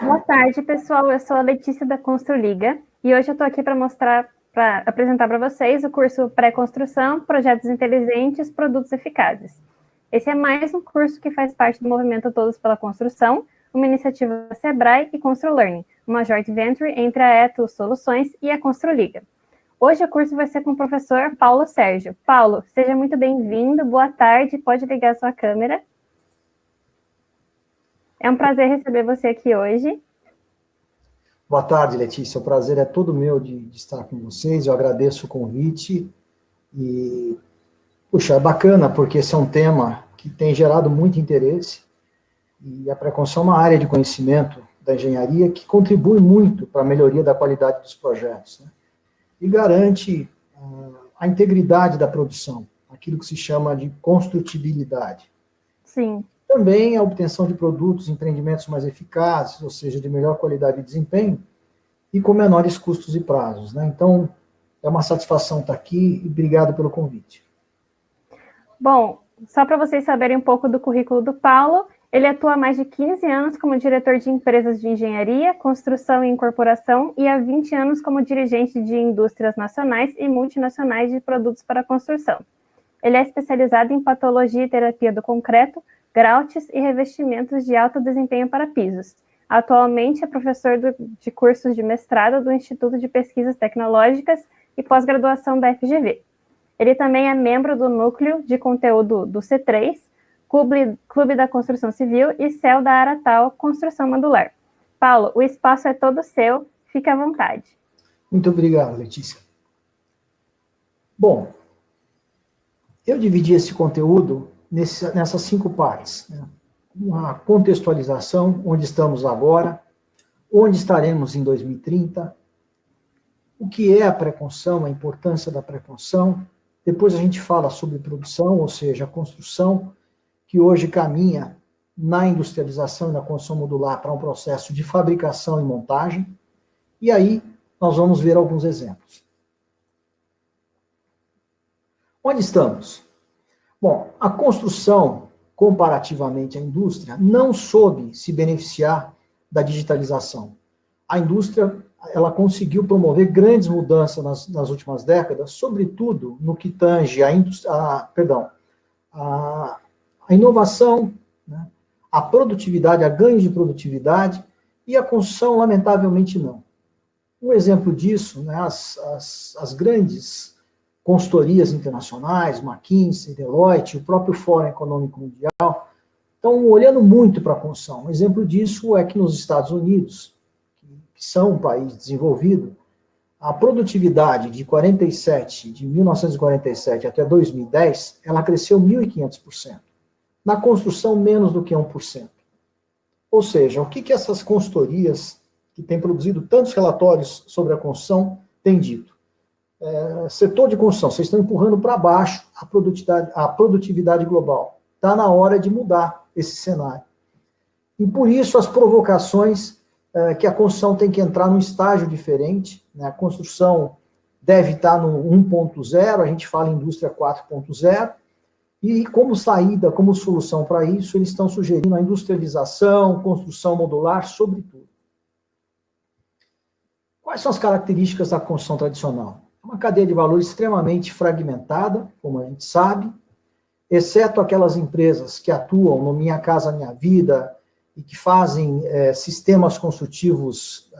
Boa tarde, pessoal. Eu sou a Letícia da Construliga e hoje eu estou aqui para apresentar para vocês o curso Pré-Construção, Projetos Inteligentes, Produtos Eficazes. Esse é mais um curso que faz parte do movimento Todos pela Construção, uma iniciativa da Sebrae e ConstruLearning, uma joint venture entre a Eto Soluções e a Construliga. Hoje o curso vai ser com o professor Paulo Sérgio. Paulo, seja muito bem-vindo, boa tarde, pode ligar a sua câmera. É um prazer receber você aqui hoje. Boa tarde, Letícia. O prazer é todo meu de estar com vocês. Eu agradeço o convite. E, puxa, é bacana, porque esse é um tema que tem gerado muito interesse. E a pré-construção é uma área de conhecimento da engenharia que contribui muito para a melhoria da qualidade dos projetos, né? E garante a integridade da produção, aquilo que se chama de construtibilidade. Sim. Também a obtenção de produtos e empreendimentos mais eficazes, ou seja, de melhor qualidade e desempenho, e com menores custos e prazos, né? Então, é uma satisfação estar aqui e obrigado pelo convite. Bom, só para vocês saberem um pouco do currículo do Paulo, ele atua há mais de 15 anos como diretor de empresas de engenharia, construção e incorporação e há 20 anos como dirigente de indústrias nacionais e multinacionais de produtos para construção. Ele é especializado em patologia e terapia do concreto, grautes e revestimentos de alto desempenho para pisos. Atualmente é professor de cursos de mestrado do Instituto de Pesquisas Tecnológicas e pós-graduação da FGV. Ele também é membro do Núcleo de Conteúdo do C3, Clube da Construção Civil e CEL da Aratal Construção Modular. Paulo, o espaço é todo seu, fique à vontade. Muito obrigado, Letícia. Bom, eu dividi esse conteúdo nessas 5 partes, né? Uma contextualização, onde estamos agora, onde estaremos em 2030, o que é a pré-construção, a importância da pré-construção. Depois a gente fala sobre produção, ou seja, a construção, que hoje caminha na industrialização e na construção modular para um processo de fabricação e montagem. E aí nós vamos ver alguns exemplos. Onde estamos? Bom, a construção, comparativamente à indústria, não soube se beneficiar da digitalização. A indústria, ela conseguiu promover grandes mudanças nas últimas décadas, sobretudo no que tange a inovação, né, a produtividade, a ganho de produtividade, e a construção, lamentavelmente, não. Um exemplo disso, né, as grandes consultorias internacionais, McKinsey, Deloitte, o próprio Fórum Econômico Mundial, estão olhando muito para a construção. Um exemplo disso é que nos Estados Unidos, que são um país desenvolvido, a produtividade de 1947 até 2010, ela cresceu 1.500%. Na construção, menos do que 1%. Ou seja, o que essas consultorias, que têm produzido tantos relatórios sobre a construção, têm dito? Setor de construção, vocês estão empurrando para baixo a produtividade global. Está na hora de mudar esse cenário. E por isso as provocações que a construção tem que entrar num estágio diferente, né? A construção deve estar no 1.0, a gente fala em indústria 4.0, e como saída, como solução para isso, eles estão sugerindo a industrialização, construção modular, sobretudo. Quais são as características da construção tradicional? Uma cadeia de valor extremamente fragmentada, como a gente sabe, exceto aquelas empresas que atuam no Minha Casa Minha Vida e que fazem sistemas construtivos,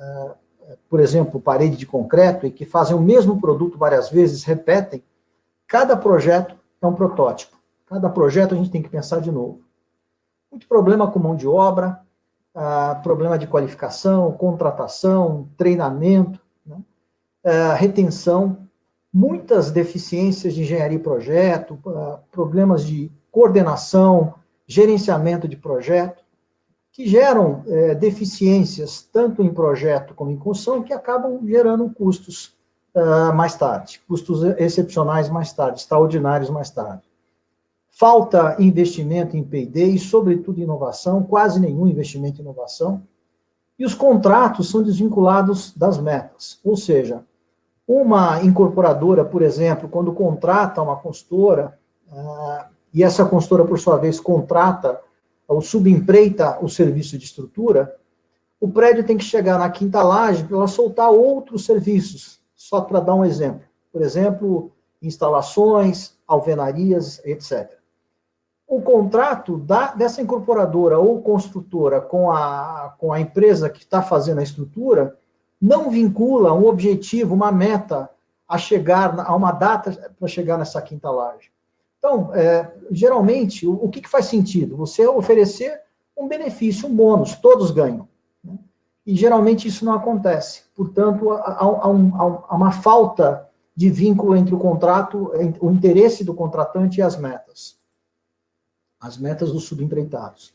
por exemplo, parede de concreto, e que fazem o mesmo produto várias vezes, repetem. Cada projeto é um protótipo. Cada projeto a gente tem que pensar de novo. Muito problema com mão de obra, problema de qualificação, contratação, treinamento, né? Retenção, muitas deficiências de engenharia e projeto, problemas de coordenação, gerenciamento de projeto, que geram deficiências tanto em projeto como em construção, que acabam gerando custos mais tarde, custos excepcionais mais tarde, extraordinários mais tarde. Falta investimento em P&D e, sobretudo, inovação, quase nenhum investimento em inovação, e os contratos são desvinculados das metas, ou seja, uma incorporadora, por exemplo, quando contrata uma consultora, e essa consultora, por sua vez, contrata ou subempreita o serviço de estrutura, o prédio tem que chegar na quinta laje para ela soltar outros serviços, só para dar um exemplo. Por exemplo, instalações, alvenarias, etc. O contrato dessa incorporadora ou construtora com a empresa que está fazendo a estrutura não vincula um objetivo, uma meta a chegar a uma data para chegar nessa quinta laje. Então, geralmente, o que faz sentido? Você oferecer um benefício, um bônus, todos ganham. Né? E geralmente isso não acontece. Portanto, há uma falta de vínculo entre o contrato, o interesse do contratante e as metas dos subempreitados.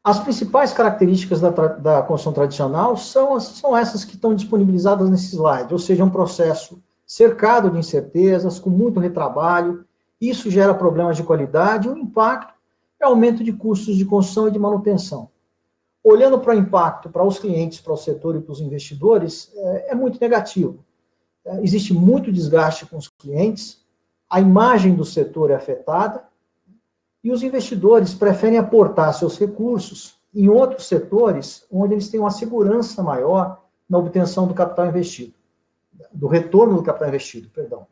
As principais características da construção tradicional são essas que estão disponibilizadas nesse slide, ou seja, um processo cercado de incertezas, com muito retrabalho, isso gera problemas de qualidade, e o impacto é aumento de custos de construção e de manutenção. Olhando para o impacto para os clientes, para o setor e para os investidores, é muito negativo. Existe muito desgaste com os clientes, a imagem do setor é afetada, e os investidores preferem aportar seus recursos em outros setores onde eles têm uma segurança maior na obtenção do capital investido, do retorno do capital investido, perdão.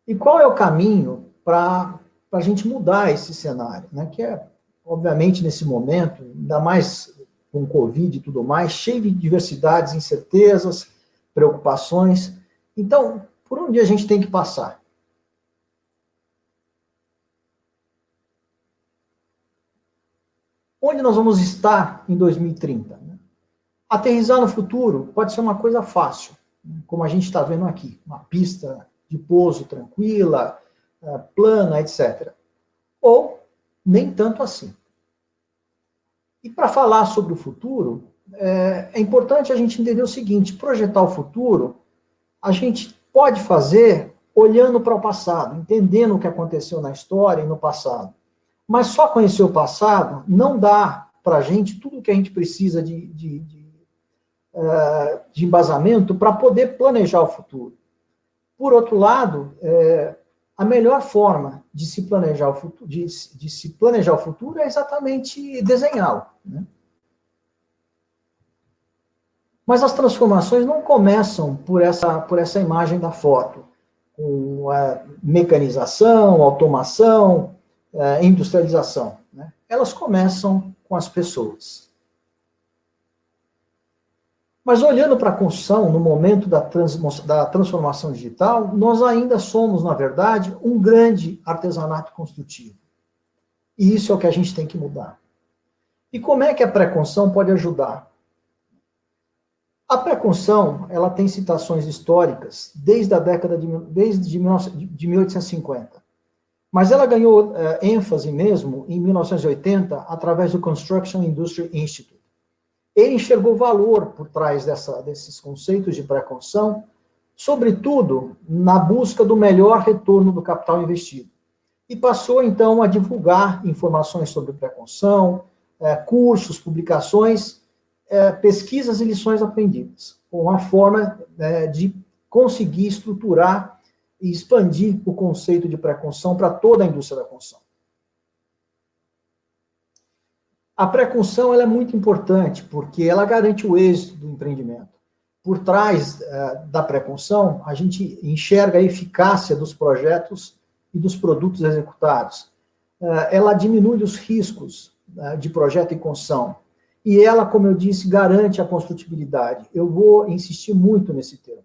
E qual é o caminho para a gente mudar esse cenário, né? Que é, obviamente, nesse momento, ainda mais com o Covid e tudo mais, cheio de diversidades, incertezas, preocupações. Então, por onde a gente tem que passar? Onde nós vamos estar em 2030? Né? Aterrissar no futuro pode ser uma coisa fácil, né? Como a gente está vendo aqui, uma pista de pouso tranquila, plana, etc. Ou nem tanto assim. E para falar sobre o futuro, é importante a gente entender o seguinte: projetar o futuro, a gente pode fazer olhando para o passado, entendendo o que aconteceu na história e no passado. Mas só conhecer o passado não dá para a gente tudo o que a gente precisa de embasamento para poder planejar o futuro. Por outro lado, a melhor forma de se planejar o futuro é exatamente desenhá-lo. Né? Mas as transformações não começam por essa imagem da foto, com a mecanização, automação, industrialização. Né? Elas começam com as pessoas. Mas olhando para a construção, no momento da transformação digital, nós ainda somos, na verdade, um grande artesanato construtivo. E isso é o que a gente tem que mudar. E como é que a pré-construção pode ajudar? A pré-construção, ela tem citações históricas desde 1850. Mas ela ganhou ênfase mesmo em 1980 através do Construction Industry Institute. Ele enxergou valor por trás desses conceitos de pré-construção, sobretudo na busca do melhor retorno do capital investido. E passou, então, a divulgar informações sobre pré-construção, cursos, publicações, pesquisas e lições aprendidas, com uma forma de conseguir estruturar e expandir o conceito de pré-construção para toda a indústria da construção. A pré-construção ela é muito importante, porque ela garante o êxito do empreendimento. Por trás da pré-construção, a gente enxerga a eficácia dos projetos e dos produtos executados. Ela diminui os riscos de projeto e construção. E ela, como eu disse, garante a construtibilidade. Eu vou insistir muito nesse termo.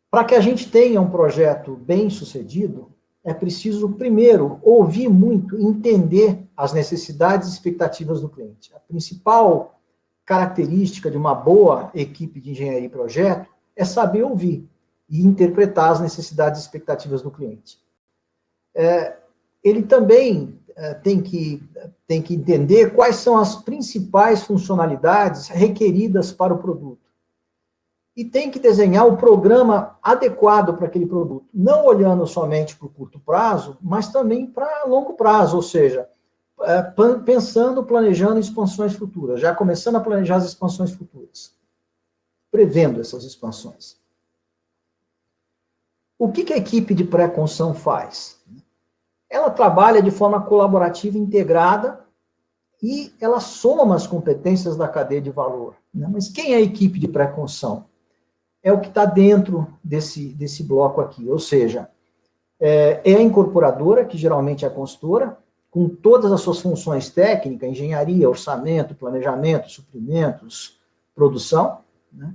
Para que a gente tenha um projeto bem sucedido, é preciso, primeiro, ouvir muito, entender as necessidades e expectativas do cliente. A principal característica de uma boa equipe de engenharia e projeto é saber ouvir e interpretar as necessidades e expectativas do cliente. Ele também tem que entender quais são as principais funcionalidades requeridas para o produto. E tem que desenhar o programa adequado para aquele produto, não olhando somente para o curto prazo, mas também para longo prazo, ou seja, pensando, planejando expansões futuras, já começando a planejar as expansões futuras, prevendo essas expansões. O que a equipe de pré-construção faz? Ela trabalha de forma colaborativa integrada e ela soma as competências da cadeia de valor. Mas quem é a equipe de pré-construção? É o que está dentro desse bloco aqui, ou seja, é a incorporadora, que geralmente é a consultora, com todas as suas funções técnicas, engenharia, orçamento, planejamento, suprimentos, produção, né?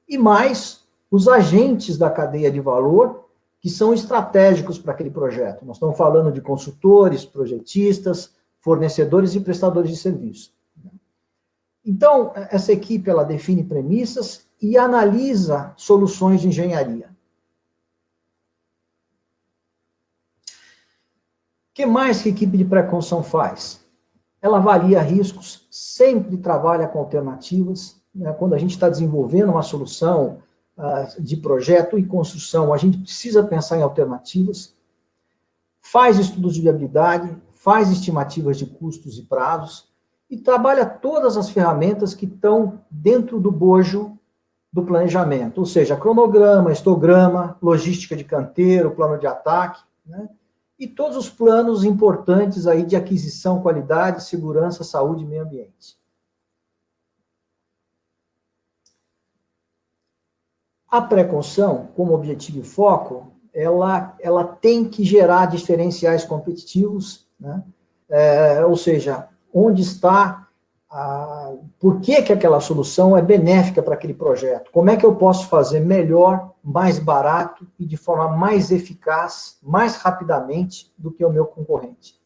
E mais os agentes da cadeia de valor, que são estratégicos para aquele projeto. Nós estamos falando de consultores, projetistas, fornecedores e prestadores de serviço. Então, essa equipe ela define premissas e analisa soluções de engenharia. O que mais que a equipe de pré-construção faz? Ela avalia riscos, sempre trabalha com alternativas. Quando a gente está desenvolvendo uma solução de projeto e construção, a gente precisa pensar em alternativas, faz estudos de viabilidade, faz estimativas de custos e prazos, e trabalha todas as ferramentas que estão dentro do bojo do planejamento, ou seja, cronograma, histograma, logística de canteiro, plano de ataque, né? E todos os planos importantes aí de aquisição, qualidade, segurança, saúde e meio ambiente. A pré-construção, como objetivo e foco, ela tem que gerar diferenciais competitivos, né? Ou seja, onde está, por que aquela solução é benéfica para aquele projeto, como é que eu posso fazer melhor, mais barato e de forma mais eficaz, mais rapidamente do que o meu concorrente.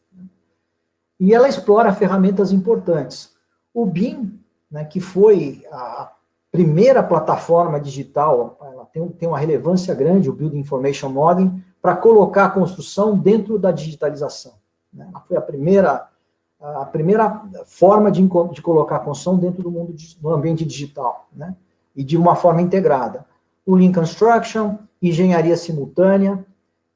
E ela explora ferramentas importantes. O BIM, né, que foi a primeira plataforma digital, ela tem uma relevância grande, o Building Information Modeling, para colocar a construção dentro da digitalização. Né? Ela foi a primeira forma de colocar a construção dentro do ambiente digital, né? E de uma forma integrada. O Lean Construction, engenharia simultânea,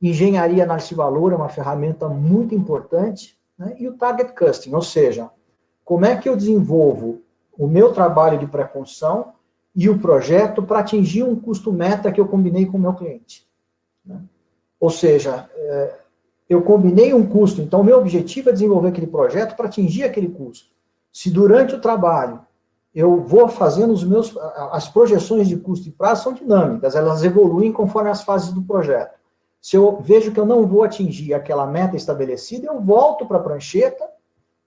engenharia análise de valor é uma ferramenta muito importante, né? E o Target Costing, ou seja, como é que eu desenvolvo o meu trabalho de pré-construção e o projeto para atingir um custo meta que eu combinei com o meu cliente. Né? Ou seja, eu combinei um custo, então o meu objetivo é desenvolver aquele projeto para atingir aquele custo. Se durante o trabalho eu vou fazendo as projeções de custo e prazo são dinâmicas, elas evoluem conforme as fases do projeto. Se eu vejo que eu não vou atingir aquela meta estabelecida, eu volto para a prancheta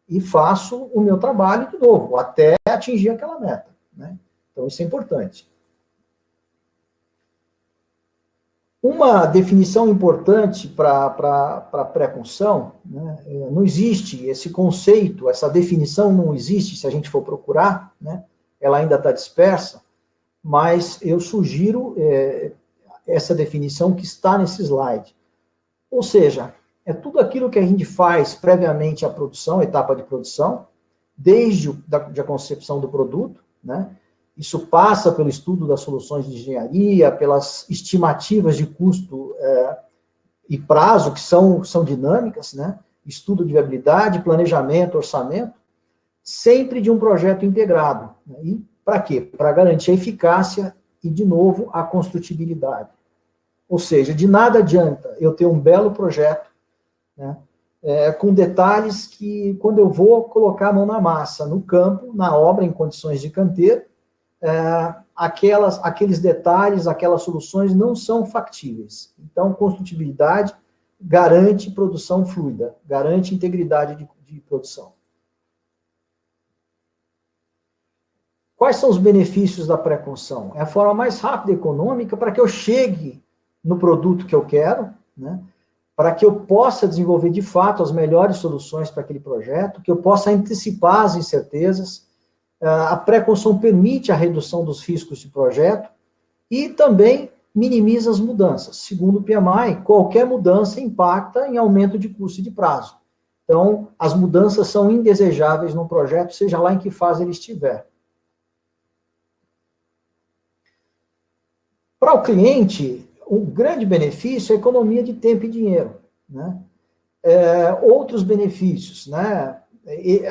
e faço o meu trabalho de novo, até atingir aquela meta. Né? Então isso é importante. Uma definição importante para a pré-construção, né, não existe esse conceito, essa definição não existe se a gente for procurar, né, ela ainda está dispersa, mas eu sugiro essa definição que está nesse slide. Ou seja, é tudo aquilo que a gente faz previamente à produção, à etapa de produção, desde a concepção do produto, né? Isso passa pelo estudo das soluções de engenharia, pelas estimativas de custo e prazo, que são dinâmicas, né? Estudo de viabilidade, planejamento, orçamento, sempre de um projeto integrado. Né? E para quê? Para garantir a eficácia e, de novo, a construtibilidade. Ou seja, de nada adianta eu ter um belo projeto, né? Com detalhes que, quando eu vou colocar a mão na massa, no campo, na obra, em condições de canteiro, aqueles detalhes, aquelas soluções não são factíveis. Então, construtibilidade garante produção fluida, garante integridade de produção. Quais são os benefícios da pré-construção? É a forma mais rápida e econômica para que eu chegue no produto que eu quero, né? Para que eu possa desenvolver de fato as melhores soluções para aquele projeto, que eu possa antecipar as incertezas. A pré-construção permite a redução dos riscos de projeto e também minimiza as mudanças. Segundo o PMI, qualquer mudança impacta em aumento de custo e de prazo. Então, as mudanças são indesejáveis num projeto, seja lá em que fase ele estiver. Para o cliente, o grande benefício é a economia de tempo e dinheiro. Né? Outros benefícios, né?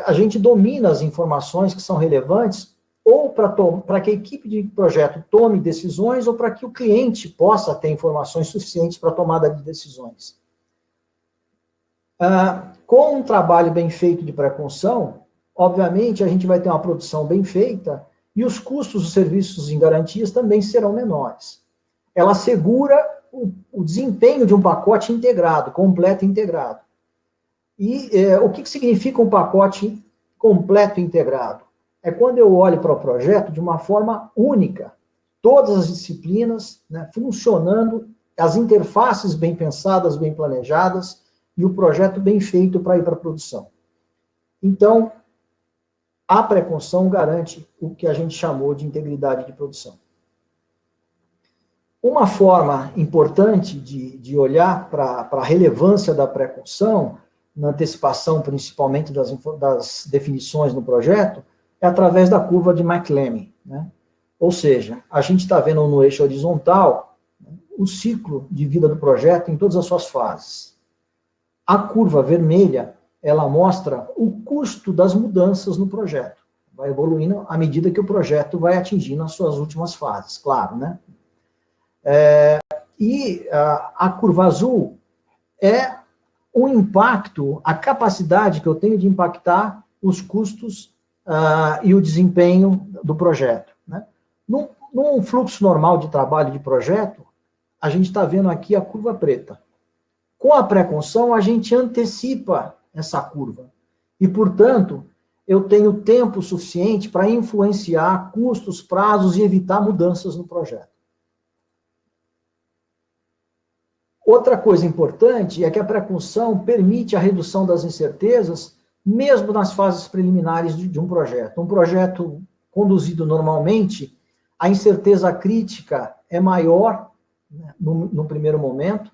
A gente domina as informações que são relevantes ou para que a equipe de projeto tome decisões, ou para que o cliente possa ter informações suficientes para a tomada de decisões. Com um trabalho bem feito de pré-construção, obviamente a gente vai ter uma produção bem feita e os custos dos serviços em garantias também serão menores. Ela assegura o desempenho de um pacote integrado, completo e integrado. E o que significa um pacote completo e integrado? É quando eu olho para o projeto de uma forma única, todas as disciplinas, né, funcionando, as interfaces bem pensadas, bem planejadas, e o projeto bem feito para ir para a produção. Então, a pré-construção garante o que a gente chamou de integridade de produção. Uma forma importante de olhar para a relevância da pré-construção, na antecipação principalmente das definições no projeto, é através da curva de McLemmon, né? Ou seja, a gente está vendo no eixo horizontal, né, o ciclo de vida do projeto em todas as suas fases. A curva vermelha, ela mostra o custo das mudanças no projeto. Vai evoluindo à medida que o projeto vai atingindo as suas últimas fases, claro, né? E a curva azul é o impacto, a capacidade que eu tenho de impactar os custos e o desempenho do projeto, né? Num fluxo normal de trabalho de projeto, a gente está vendo aqui a curva preta. Com a pré-construção, a gente antecipa essa curva. E, portanto, eu tenho tempo suficiente para influenciar custos, prazos e evitar mudanças no projeto. Outra coisa importante é que a pré-construção permite a redução das incertezas, mesmo nas fases preliminares de um projeto. Um projeto conduzido normalmente, a incerteza crítica é maior, né, no primeiro momento,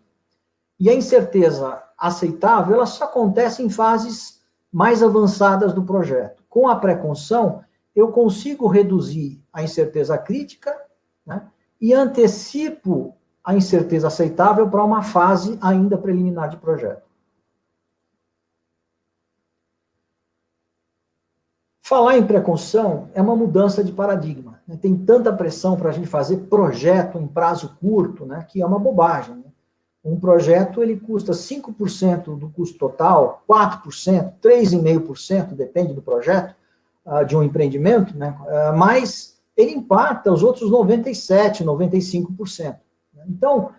e a incerteza aceitável, ela só acontece em fases mais avançadas do projeto. Com a pré-construção, eu consigo reduzir a incerteza crítica, né, e antecipo a incerteza aceitável para uma fase ainda preliminar de projeto. Falar em pré-construção é uma mudança de paradigma, né? Tem tanta pressão para a gente fazer projeto em prazo curto, né, que é uma bobagem, né? Um projeto, ele custa 5% do custo total, 4%, 3,5%, depende do projeto, de um empreendimento, né? Mas ele impacta os outros 97%, 95%. Então,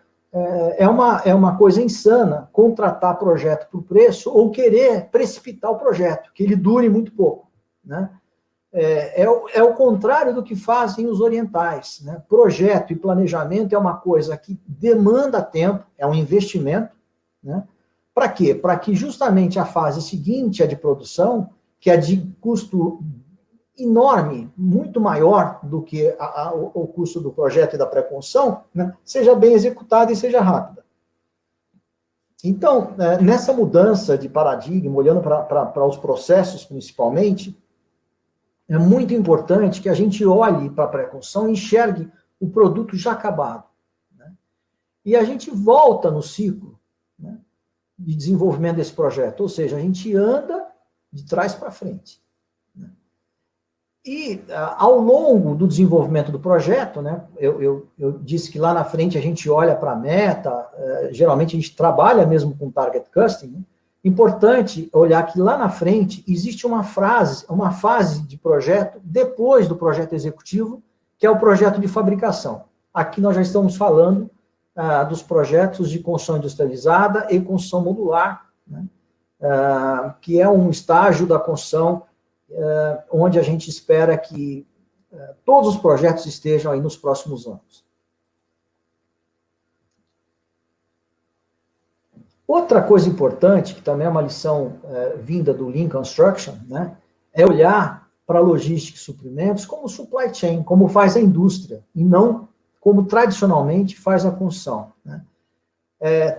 é uma coisa insana contratar projeto por preço ou querer precipitar o projeto, que ele dure muito pouco, né? É o contrário do que fazem os orientais, né? Projeto e planejamento é uma coisa que demanda tempo, é um investimento, né? Para quê? Para que justamente a fase seguinte, a de produção, que é de custo enorme, muito maior do que o custo do projeto e da pré-construção, né, seja bem executada e seja rápida. Então, nessa mudança de paradigma, olhando para os processos principalmente, é muito importante que a gente olhe para a pré-construção e enxergue o produto já acabado, né? E a gente volta no ciclo, né, de desenvolvimento desse projeto, ou seja, a gente anda de trás para frente. E, ao longo do desenvolvimento do projeto, né, eu disse que lá na frente a gente olha para a meta, geralmente a gente trabalha mesmo com target costing, né? Importante olhar que lá na frente existe uma fase de projeto, depois do projeto executivo, que é o projeto de fabricação. Aqui nós já estamos falando dos projetos de construção industrializada e construção modular, né, que é um estágio da construção onde a gente espera que todos os projetos estejam aí nos próximos anos. Outra coisa importante, que também é uma lição vinda do Lean Construction, né, é olhar para a logística e suprimentos como supply chain, como faz a indústria, e não como tradicionalmente faz a construção, né?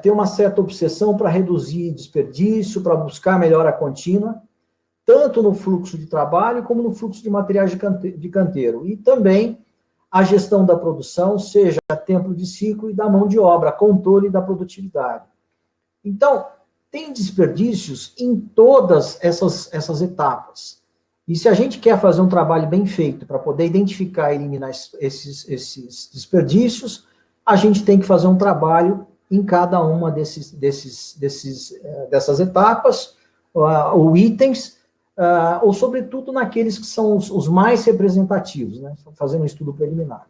Ter uma certa obsessão para reduzir desperdício, para buscar melhora contínua, tanto no fluxo de trabalho como no fluxo de materiais de canteiro. E também a gestão da produção, seja tempo de ciclo e da mão de obra, controle da produtividade. Então, tem desperdícios em todas essas etapas. E se a gente quer fazer um trabalho bem feito para poder identificar e eliminar esses desperdícios, a gente tem que fazer um trabalho em cada uma dessas etapas, ou itens, ou sobretudo naqueles que são os mais representativos, né? Fazendo um estudo preliminar.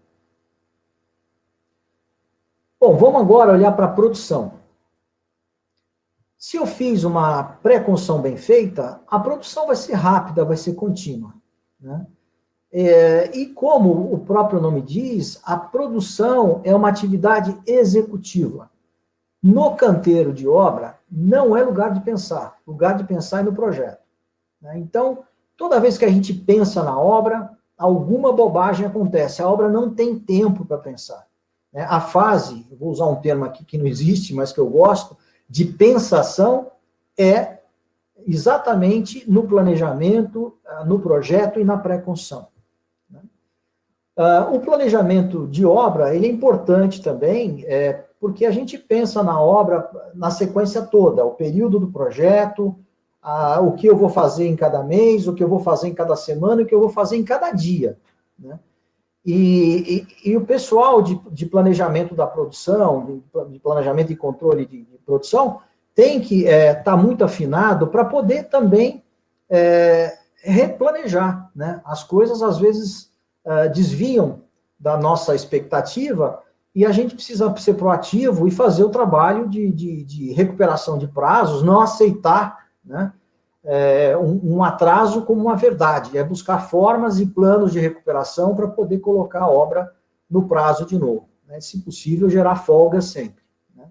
Bom, vamos agora olhar para a produção. Se eu fiz uma pré-construção bem feita, a produção vai ser rápida, vai ser contínua, né? E como o próprio nome diz, a produção é uma atividade executiva. No canteiro de obra, não é lugar de pensar. Lugar de pensar é no projeto, né? Então, toda vez que a gente pensa na obra, alguma bobagem acontece. A obra não tem tempo para pensar, né? A fase, eu vou usar um termo aqui que não existe, mas que eu gosto, de pensação é exatamente no planejamento, no projeto e na pré-construção. O planejamento de obra, ele é importante também, porque a gente pensa na obra na sequência toda, o período do projeto, o que eu vou fazer em cada mês, o que eu vou fazer em cada semana, o que eu vou fazer em cada dia, né? E o pessoal de planejamento da produção, de planejamento e controle de produção, tem que estar muito afinado para poder também replanejar, né? As coisas, às vezes, desviam da nossa expectativa e a gente precisa ser proativo e fazer o trabalho de recuperação de prazos, não aceitar, né, um atraso como uma verdade, é buscar formas e planos de recuperação para poder colocar a obra no prazo de novo, né? Se possível, gerar folga sempre, né?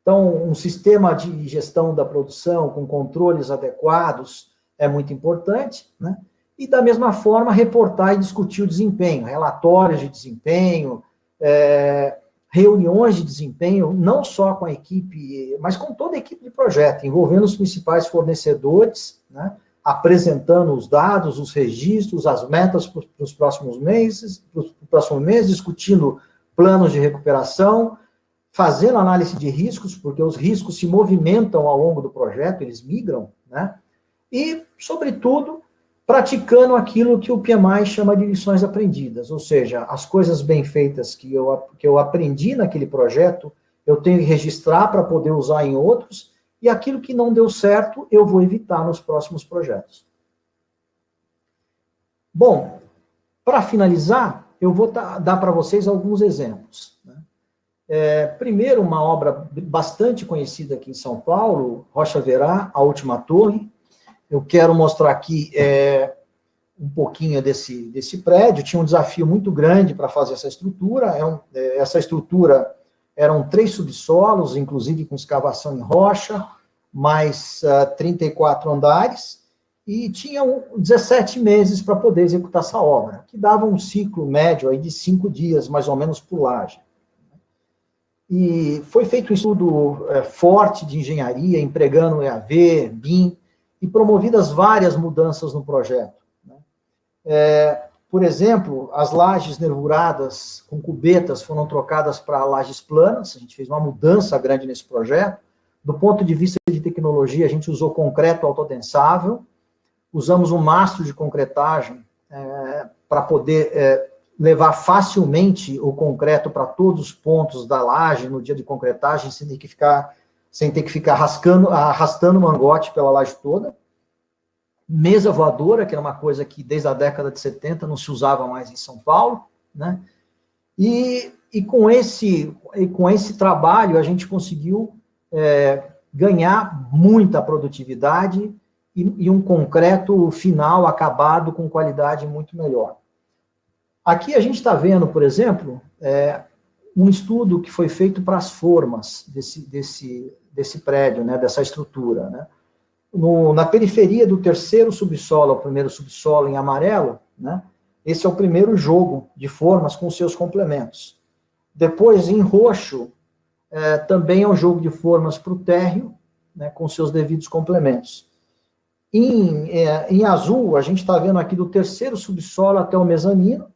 Então, um sistema de gestão da produção com controles adequados é muito importante, né? E, da mesma forma, reportar e discutir o desempenho, relatórios de desempenho, reuniões de desempenho, não só com a equipe, mas com toda a equipe de projeto, envolvendo os principais fornecedores, né, apresentando os dados, os registros, as metas para os próximos meses, discutindo planos de recuperação, fazendo análise de riscos, porque os riscos se movimentam ao longo do projeto, eles migram, né, e, sobretudo, praticando aquilo que o PMI chama de lições aprendidas, ou seja, as coisas bem feitas que eu aprendi naquele projeto, eu tenho que registrar para poder usar em outros, e aquilo que não deu certo, eu vou evitar nos próximos projetos. Bom, para finalizar, eu vou dar para vocês alguns exemplos, né? Primeiro, uma obra bastante conhecida aqui em São Paulo, Rocha Verá, A Última Torre. Eu quero mostrar aqui um pouquinho desse prédio. Tinha um desafio muito grande para fazer essa estrutura. Essa estrutura eram 3 subsolos, inclusive com escavação em rocha, mais 34 andares, e tinha 17 meses para poder executar essa obra, que dava um ciclo médio aí de 5 dias, mais ou menos, por laje. E foi feito um estudo forte de engenharia, empregando EAV, BIM, e promovidas várias mudanças no projeto, né? Por exemplo, as lajes nervuradas com cubetas foram trocadas para lajes planas. A gente fez uma mudança grande nesse projeto. Do ponto de vista de tecnologia, a gente usou concreto autodensável, usamos um mastro de concretagem para poder levar facilmente o concreto para todos os pontos da laje no dia de concretagem, sem ter que ficar arrastando o mangote pela laje toda. Mesa voadora, que era uma coisa que desde a década de 70 não se usava mais em São Paulo, né? E com esse trabalho a gente conseguiu ganhar muita produtividade e um concreto final acabado com qualidade muito melhor. Aqui a gente está vendo, por exemplo, um estudo que foi feito para as formas desse prédio, né, dessa estrutura, né? Na periferia do terceiro subsolo ao primeiro subsolo em amarelo, né, esse é o primeiro jogo de formas com seus complementos. Depois, em roxo, também é um jogo de formas para o térreo, né, com seus devidos complementos. Em azul, a gente está vendo aqui do terceiro subsolo até o mezanino,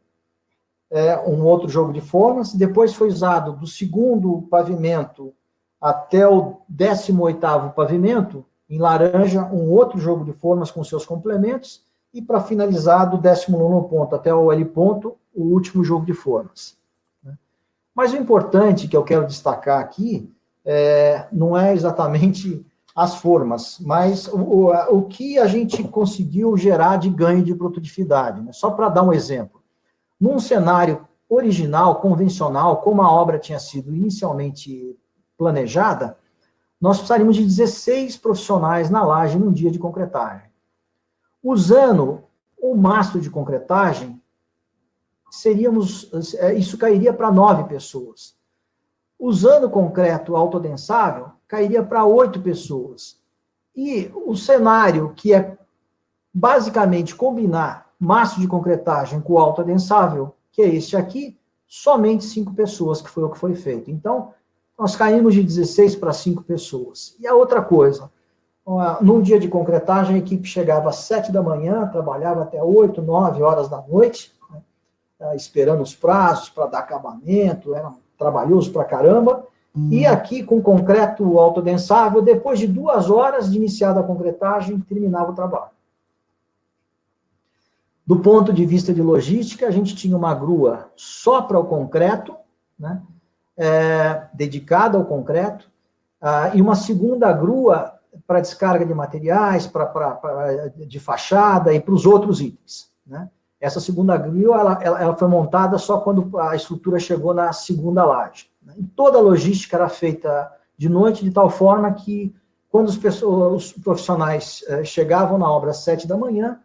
um outro jogo de formas. Depois foi usado do segundo pavimento até o 18º pavimento, em laranja, um outro jogo de formas com seus complementos, e para finalizar, do 19º ponto até o L ponto, o último jogo de formas. Mas o importante que eu quero destacar aqui não é exatamente as formas, mas o que a gente conseguiu gerar de ganho de produtividade. Né? Só para dar um exemplo. Num cenário original, convencional, como a obra tinha sido inicialmente planejada, nós precisaríamos de 16 profissionais na laje num dia de concretagem. Usando o mastro de concretagem, isso cairia para 9 pessoas. Usando concreto autodensável, cairia para 8 pessoas. E o cenário, que é basicamente combinar mastro de concretagem com autodensável, que é este aqui, somente 5 pessoas, que foi o que foi feito. Então, nós caímos de 16 para 5 pessoas. E a outra coisa, num dia de concretagem, a equipe chegava às 7 da manhã, trabalhava até 8, 9 horas da noite, né, esperando os prazos para dar acabamento, era trabalhoso pra caramba, e aqui com concreto autodensável, depois de 2 horas de iniciada a concretagem, terminava o trabalho. Do ponto de vista de logística, a gente tinha uma grua só para o concreto, né, dedicada ao concreto, e uma segunda grua para descarga de materiais, de fachada e para os outros itens. Né? Essa segunda grua ela foi montada só quando a estrutura chegou na segunda laje. Né? E toda a logística era feita de noite, de tal forma que, quando os profissionais chegavam na obra às 7 da manhã,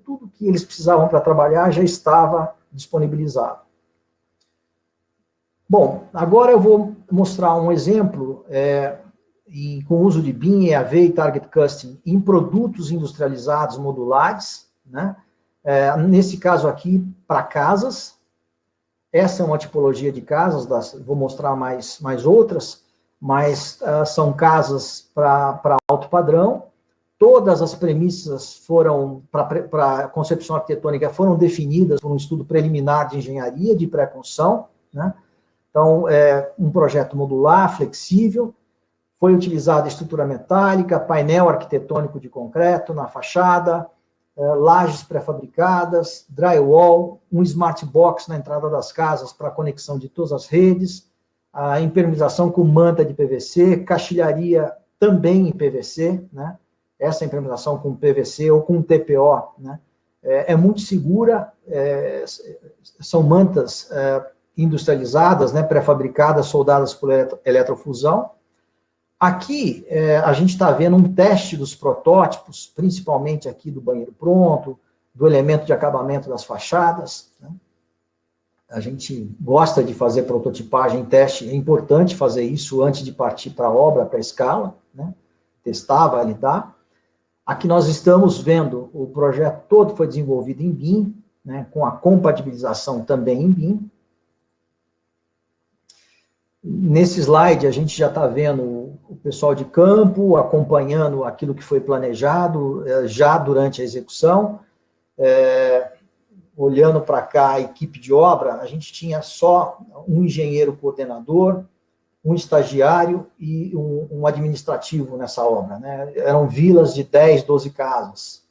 tudo que eles precisavam para trabalhar já estava disponibilizado. Bom, agora eu vou mostrar um exemplo com uso de BIM, EAV e Target Custom em produtos industrializados modulares, né? Nesse caso aqui, para casas. Essa é uma tipologia de casas, vou mostrar mais outras, mas são casas para alto padrão. Todas as premissas para a concepção arquitetônica foram definidas por um estudo preliminar de engenharia, de pré-construção, né? Então, é um projeto modular, flexível, foi utilizada estrutura metálica, painel arquitetônico de concreto na fachada, lajes pré-fabricadas, drywall, um smart box na entrada das casas para conexão de todas as redes, a impermeabilização com manta de PVC, caixilharia também em PVC, né? Essa impermeabilização com PVC ou com TPO, né? É muito segura, são mantas industrializadas, né, pré-fabricadas, soldadas por eletrofusão. Aqui, a gente está vendo um teste dos protótipos, principalmente aqui do banheiro pronto, do elemento de acabamento das fachadas. Né? A gente gosta de fazer prototipagem em teste, é importante fazer isso antes de partir para a obra, para a escala, né? Testar, validar. Aqui nós estamos vendo, o projeto todo foi desenvolvido em BIM, né, com a compatibilização também em BIM. Nesse slide, a gente já está vendo o pessoal de campo acompanhando aquilo que foi planejado já durante a execução. Olhando para cá, a equipe de obra, a gente tinha só um engenheiro coordenador, um estagiário e um administrativo nessa obra. Né? Eram vilas de 10, 12 casas.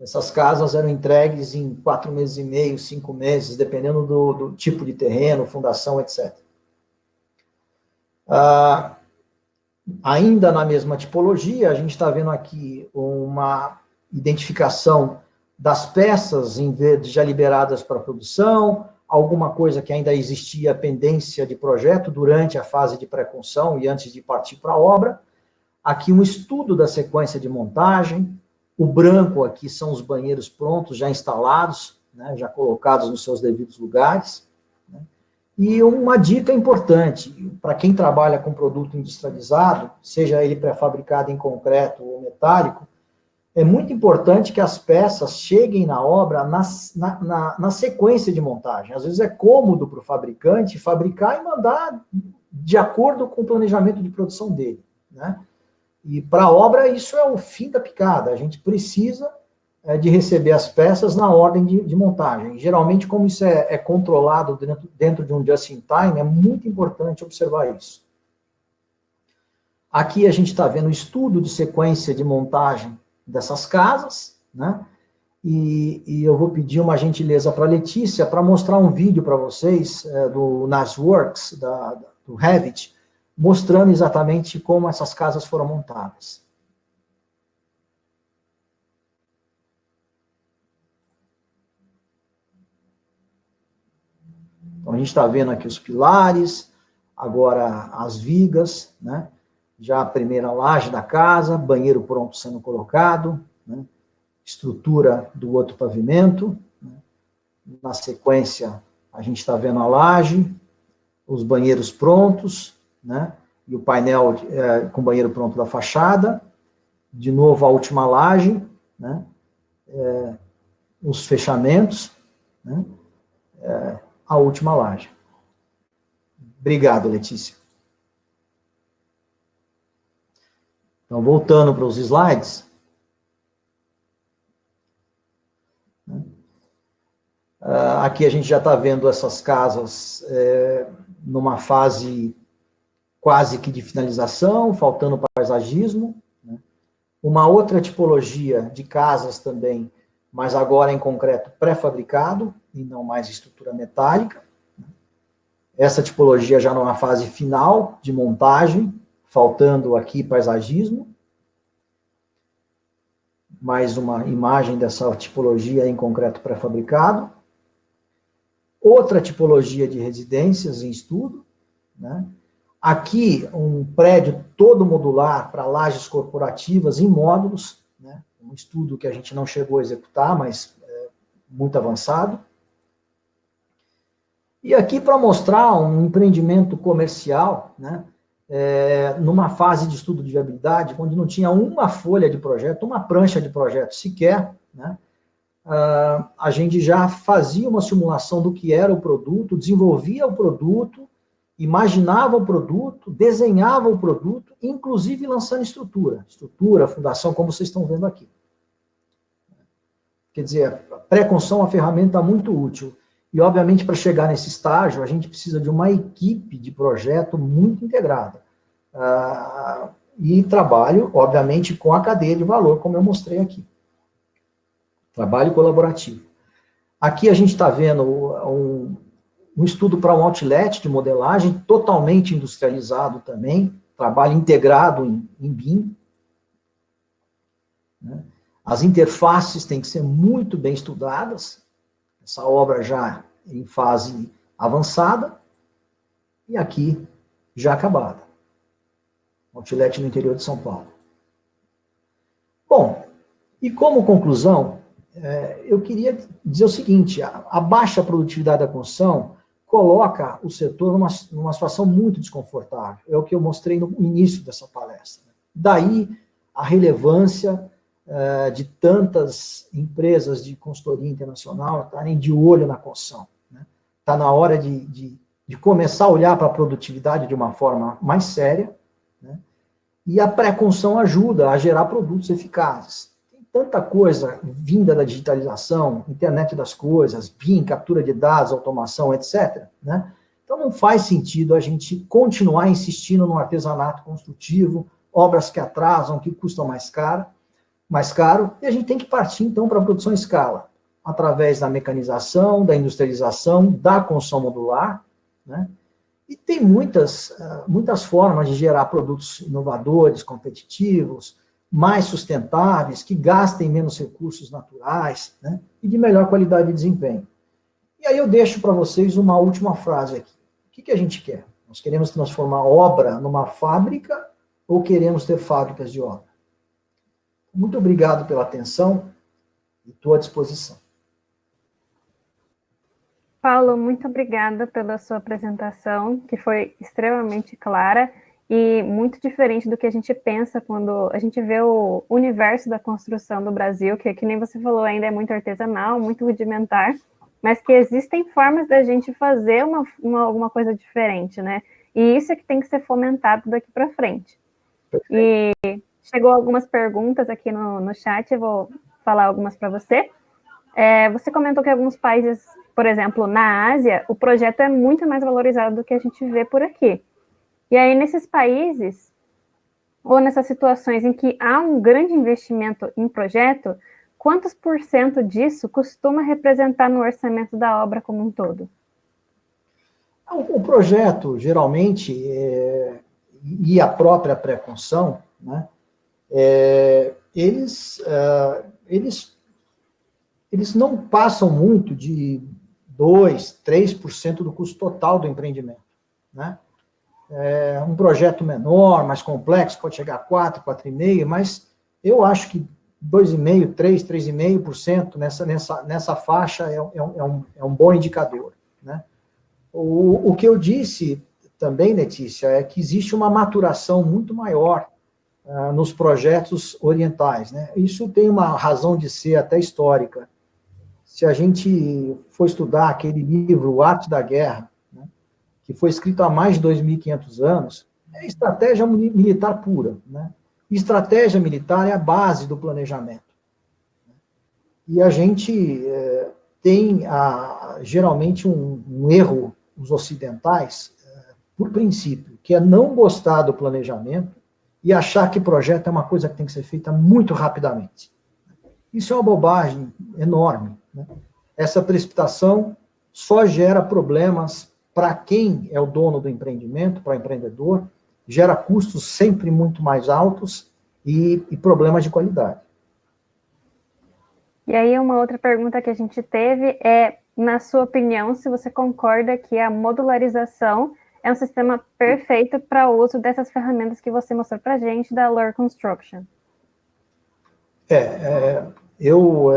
Essas casas eram entregues em 4 meses e meio, 5 meses, dependendo do tipo de terreno, fundação, etc. Ainda na mesma tipologia, a gente está vendo aqui uma identificação das peças em verde já liberadas para produção, alguma coisa que ainda existia pendência de projeto durante a fase de pré-construção e antes de partir para a obra. Aqui um estudo da sequência de montagem. O branco aqui são os banheiros prontos, já instalados, né, já colocados nos seus devidos lugares. Né? E uma dica importante, para quem trabalha com produto industrializado, seja ele pré-fabricado em concreto ou metálico, é muito importante que as peças cheguem na obra na sequência de montagem. Às vezes é cômodo para o fabricante fabricar e mandar de acordo com o planejamento de produção dele, né? E para a obra, isso é o fim da picada. A gente precisa de receber as peças na ordem de montagem. Geralmente, como isso é controlado dentro de um just-in-time, é muito importante observar isso. Aqui a gente está vendo o estudo de sequência de montagem dessas casas, né? E eu vou pedir uma gentileza para a Letícia para mostrar um vídeo para vocês do Navisworks, do Revit, mostrando exatamente como essas casas foram montadas. Então, a gente está vendo aqui os pilares, agora as vigas, né? Já a primeira laje da casa, banheiro pronto sendo colocado, né? Estrutura do outro pavimento, né? Na sequência, a gente está vendo a laje, os banheiros prontos, né? E o painel com banheiro pronto da fachada, de novo a última laje, né? Os fechamentos, né? A última laje. Obrigado, Letícia. Então, voltando para os slides. Aqui a gente já está vendo essas casas numa fase quase que de finalização, faltando paisagismo, né? Uma outra tipologia de casas também, mas agora em concreto pré-fabricado, e não mais estrutura metálica. Essa tipologia já numa fase final de montagem, faltando aqui paisagismo. Mais uma imagem dessa tipologia em concreto pré-fabricado. Outra tipologia de residências em estudo, né? Aqui, um prédio todo modular para lajes corporativas em módulos, né? Um estudo que a gente não chegou a executar, mas muito avançado. E aqui para mostrar um empreendimento comercial, né? Numa fase de estudo de viabilidade, onde não tinha uma folha de projeto, uma prancha de projeto sequer, né? A gente já fazia uma simulação do que era o produto, desenvolvia o produto, imaginava o produto, desenhava o produto, inclusive lançando estrutura, fundação, como vocês estão vendo aqui. Quer dizer, a pré-construção é uma ferramenta muito útil. E, obviamente, para chegar nesse estágio, a gente precisa de uma equipe de projeto muito integrada. E trabalho, obviamente, com a cadeia de valor, como eu mostrei aqui. Trabalho colaborativo. Aqui a gente está vendo um estudo para um outlet de modelagem, totalmente industrializado também, trabalho integrado em BIM. Né? As interfaces têm que ser muito bem estudadas, essa obra já em fase avançada, e aqui já acabada. Outlet no interior de São Paulo. Bom, e como conclusão, eu queria dizer o seguinte, a baixa produtividade da construção coloca o setor numa situação muito desconfortável, é o que eu mostrei no início dessa palestra. Daí a relevância de tantas empresas de consultoria internacional estarem de olho na construção. Está na hora de começar a olhar para a produtividade de uma forma mais séria, né? E a pré-construção ajuda a gerar produtos eficazes. Tem tanta coisa vinda da digitalização, internet das coisas, BIM, captura de dados, automação, etc., né? Então não faz sentido a gente continuar insistindo no artesanato construtivo, obras que atrasam, que custam mais caro, e a gente tem que partir, então, para a produção em escala, através da mecanização, da industrialização, da construção modular, né? E tem muitas formas de gerar produtos inovadores, competitivos, mais sustentáveis, que gastem menos recursos naturais, né? E de melhor qualidade de desempenho. E aí eu deixo para vocês uma última frase aqui. O que a gente quer? Nós queremos transformar obra numa fábrica ou queremos ter fábricas de obra? Muito obrigado pela atenção e estou à disposição. Paulo, muito obrigada pela sua apresentação, que foi extremamente clara e muito diferente do que a gente pensa quando a gente vê o universo da construção do Brasil, que nem você falou, ainda é muito artesanal, muito rudimentar, mas que existem formas da gente fazer alguma coisa diferente, né? E isso é que tem que ser fomentado daqui para frente. E chegou algumas perguntas aqui no chat, eu vou falar algumas para você. Você comentou que alguns países, por exemplo, na Ásia, o projeto é muito mais valorizado do que a gente vê por aqui. E aí, nesses países, ou nessas situações em que há um grande investimento em projeto, quantos por cento disso costuma representar no orçamento da obra como um todo? O projeto, geralmente, e a própria pré-construção, né, eles não passam muito de 2, 3% do custo total do empreendimento, né? Um projeto menor, mais complexo, pode chegar a 4, 4,5%, mas eu acho que 2,5%, 3, 3,5% nessa faixa é um bom indicador, né? O que eu disse também, Letícia, é que existe uma maturação muito maior nos projetos orientais, né? Isso tem uma razão de ser até histórica. Se a gente for estudar aquele livro, O Arte da Guerra, né, que foi escrito há mais de 2.500 anos, é estratégia militar pura, né? Estratégia militar é a base do planejamento. E a gente tem, geralmente, um erro, os ocidentais, por princípio, que é não gostar do planejamento e achar que projeto é uma coisa que tem que ser feita muito rapidamente. Isso é uma bobagem enorme, né? Essa precipitação só gera problemas para quem é o dono do empreendimento, para o empreendedor, gera custos sempre muito mais altos e problemas de qualidade. E aí, uma outra pergunta que a gente teve é, na sua opinião, se você concorda que a modularização é um sistema perfeito para o uso dessas ferramentas que você mostrou para a gente, da Lohr Construction. Eu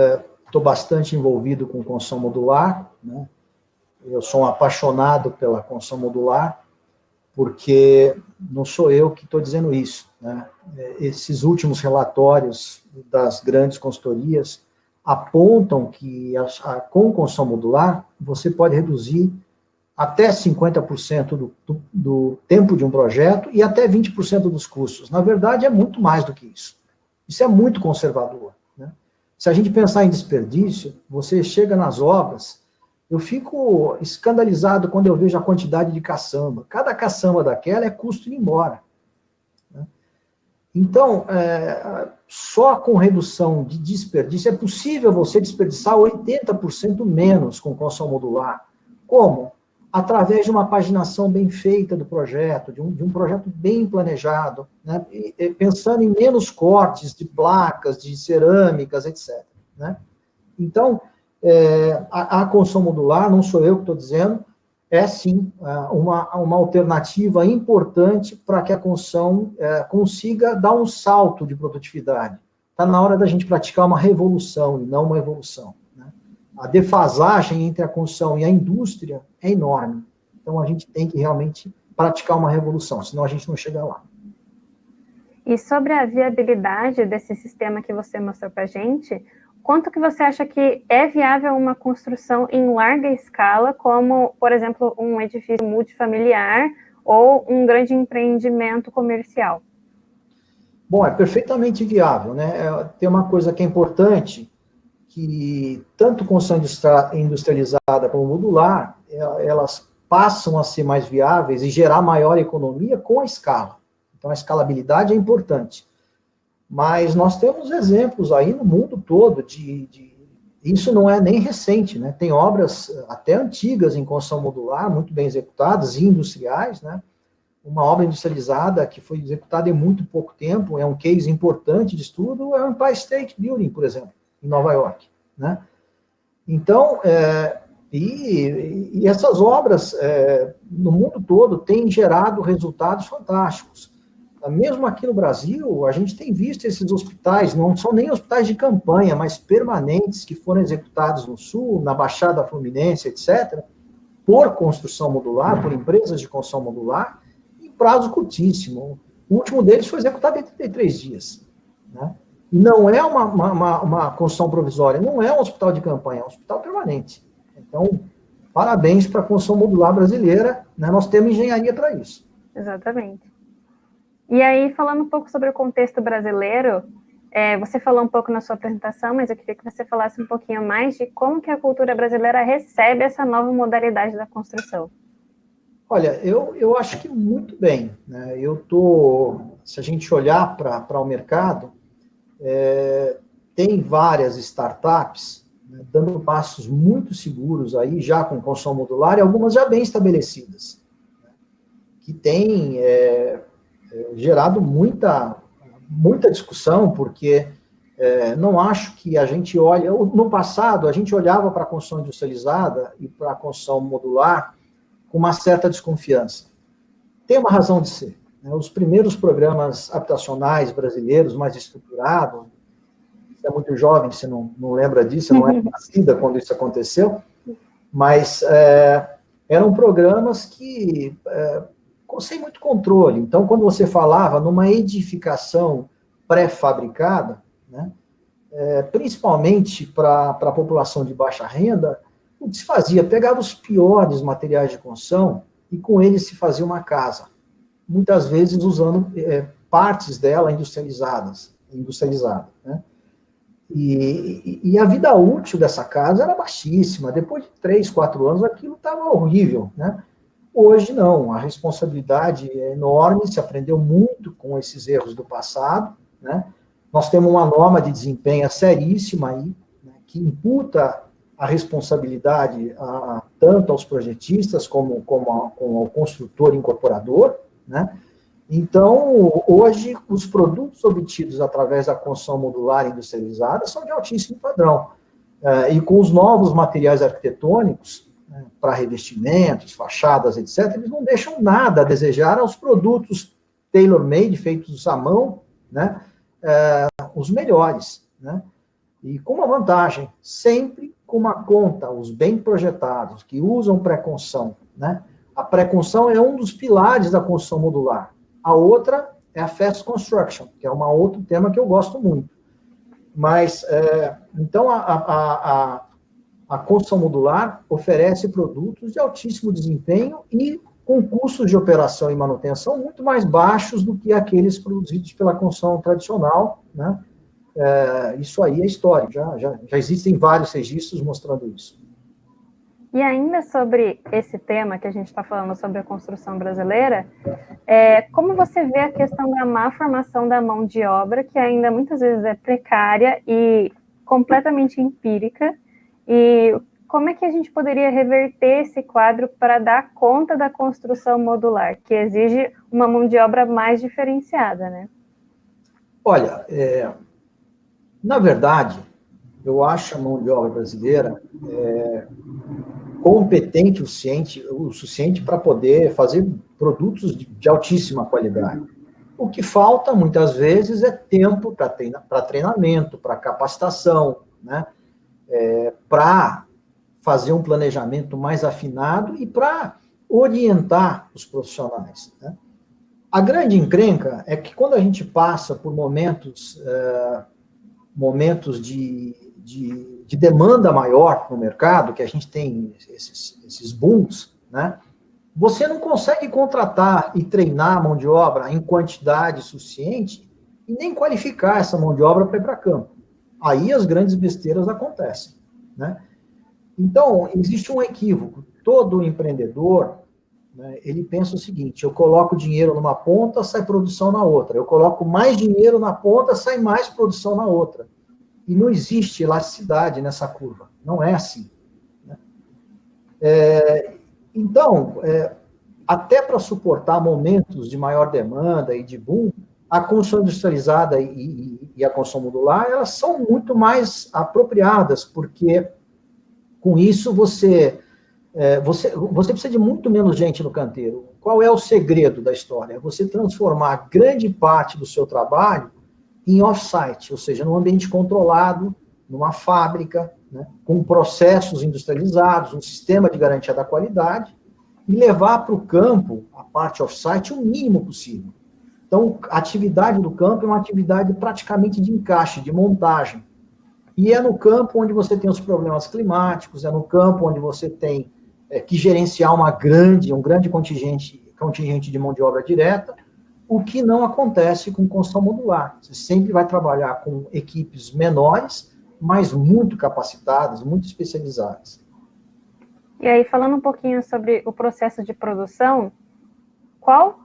estou bastante envolvido com construção modular, né? Eu sou um apaixonado pela construção modular, porque não sou eu que estou dizendo isso, né? Esses últimos relatórios das grandes consultorias apontam que com construção modular você pode reduzir até 50% do tempo de um projeto e até 20% dos custos. Na verdade, é muito mais do que isso. Isso é muito conservador, né? Se a gente pensar em desperdício, você chega nas obras, eu fico escandalizado quando eu vejo a quantidade de caçamba. Cada caçamba daquela é custo ir embora, né? Então, só com redução de desperdício, é possível você desperdiçar 80% menos com construção modular. Como? Através de uma paginação bem feita do projeto, de um projeto bem planejado, né? E pensando em menos cortes de placas, de cerâmicas, etc., né? Então, a construção modular, não sou eu que estou dizendo, é sim uma alternativa importante para que a construção consiga dar um salto de produtividade. Está na hora da gente praticar uma revolução e não uma evolução, né? A defasagem entre a construção e a indústria é enorme. Então, a gente tem que realmente praticar uma revolução, senão a gente não chega lá. E sobre a viabilidade desse sistema que você mostrou para a gente, quanto que você acha que é viável uma construção em larga escala, como, por exemplo, um edifício multifamiliar ou um grande empreendimento comercial? Bom, é perfeitamente viável, né? Tem uma coisa que é importante, que tanto construção industrializada como modular, elas passam a ser mais viáveis e gerar maior economia com a escala. Então, a escalabilidade é importante. Mas nós temos exemplos aí no mundo todo isso não é nem recente, né? Tem obras até antigas em construção modular, muito bem executadas, e industriais, né? Uma obra industrializada que foi executada em muito pouco tempo, é um case importante de estudo, é o Empire State Building, por exemplo, em Nova York, né? Então, e essas obras no mundo todo têm gerado resultados fantásticos. Mesmo aqui no Brasil, a gente tem visto esses hospitais, não são nem hospitais de campanha, mas permanentes, que foram executados no Sul, na Baixada Fluminense, etc., por construção modular, por empresas de construção modular, em prazo curtíssimo. O último deles foi executado em 33 dias, né? E não é uma construção provisória, não é um hospital de campanha, é um hospital permanente. Então, parabéns para a construção modular brasileira, né? Nós temos engenharia para isso. Exatamente. E aí, falando um pouco sobre o contexto brasileiro, você falou um pouco na sua apresentação, mas eu queria que você falasse um pouquinho mais de como que a cultura brasileira recebe essa nova modalidade da construção. Olha, eu acho que muito bem, né? Eu estou se a gente olhar para o mercado, tem várias startups, né, dando passos muito seguros aí, já com construção modular, e algumas já bem estabelecidas, né, que têm gerado muita discussão, porque não acho que a gente olha... No passado, a gente olhava para a construção industrializada e para a construção modular com uma certa desconfiança. Tem uma razão de ser, né? Os primeiros programas habitacionais brasileiros mais estruturados, você é muito jovem, você não lembra disso, não é nascida quando isso aconteceu, mas eram programas que sem muito controle. Então, quando você falava numa edificação pré-fabricada, né, principalmente para a população de baixa renda, o que se fazia? Pegava os piores materiais de construção e com eles se fazia uma casa, muitas vezes usando partes dela industrializada, né? E a vida útil dessa casa era baixíssima. Depois de 3, 4 anos, aquilo estava horrível, né? Hoje, não. A responsabilidade é enorme, se aprendeu muito com esses erros do passado, né? Nós temos uma norma de desempenho seríssima aí, né, que imputa a responsabilidade tanto aos projetistas como ao construtor incorporador, né? Então, hoje, os produtos obtidos através da construção modular industrializada são de altíssimo padrão. E com os novos materiais arquitetônicos, né, para revestimentos, fachadas, etc., eles não deixam nada a desejar aos produtos tailor-made, feitos à mão, né, os melhores, né? E com uma vantagem, sempre com uma conta, os bem projetados, que usam pré-construção, né? A pré-construção é um dos pilares da construção modular. A outra é a Fast Construction, que é um outro tema que eu gosto muito. Mas, então, a construção modular oferece produtos de altíssimo desempenho e com custos de operação e manutenção muito mais baixos do que aqueles produzidos pela construção tradicional, né? Isso aí é histórico, já existem vários registros mostrando isso. E ainda sobre esse tema que a gente está falando sobre a construção brasileira, como você vê a questão da má formação da mão de obra, que ainda muitas vezes é precária e completamente empírica, e como é que a gente poderia reverter esse quadro para dar conta da construção modular, que exige uma mão de obra mais diferenciada, né? Olha, na verdade, eu acho a mão de obra brasileira competente o suficiente para poder fazer produtos de altíssima qualidade. O que falta, muitas vezes, é tempo para treinamento, para capacitação, né? Para fazer um planejamento mais afinado e para orientar os profissionais, né? A grande encrenca é que quando a gente passa por momentos de demanda maior no mercado, que a gente tem esses booms, né? Você não consegue contratar e treinar a mão de obra em quantidade suficiente e nem qualificar essa mão de obra para ir para campo. Aí as grandes besteiras acontecem, né? Então, existe um equívoco. Todo empreendedor, né, ele pensa o seguinte: eu coloco dinheiro numa ponta, sai produção na outra. Eu coloco mais dinheiro na ponta, sai mais produção na outra. E não existe elasticidade nessa curva. Não é assim, né? Então, até para suportar momentos de maior demanda e de boom, a construção industrializada e a construção modular, elas são muito mais apropriadas, porque com isso você precisa de muito menos gente no canteiro. Qual é o segredo da história? Você transformar grande parte do seu trabalho em off-site, ou seja, num ambiente controlado, numa fábrica, né, com processos industrializados, um sistema de garantia da qualidade, e levar para o campo, a parte off-site, o mínimo possível. Então, a atividade do campo é uma atividade praticamente de encaixe, de montagem. E é no campo onde você tem os problemas climáticos, é no campo onde você tem que gerenciar um grande contingente de mão de obra direta, o que não acontece com construção modular. Você sempre vai trabalhar com equipes menores, mas muito capacitadas, muito especializadas. E aí, falando um pouquinho sobre o processo de produção, qual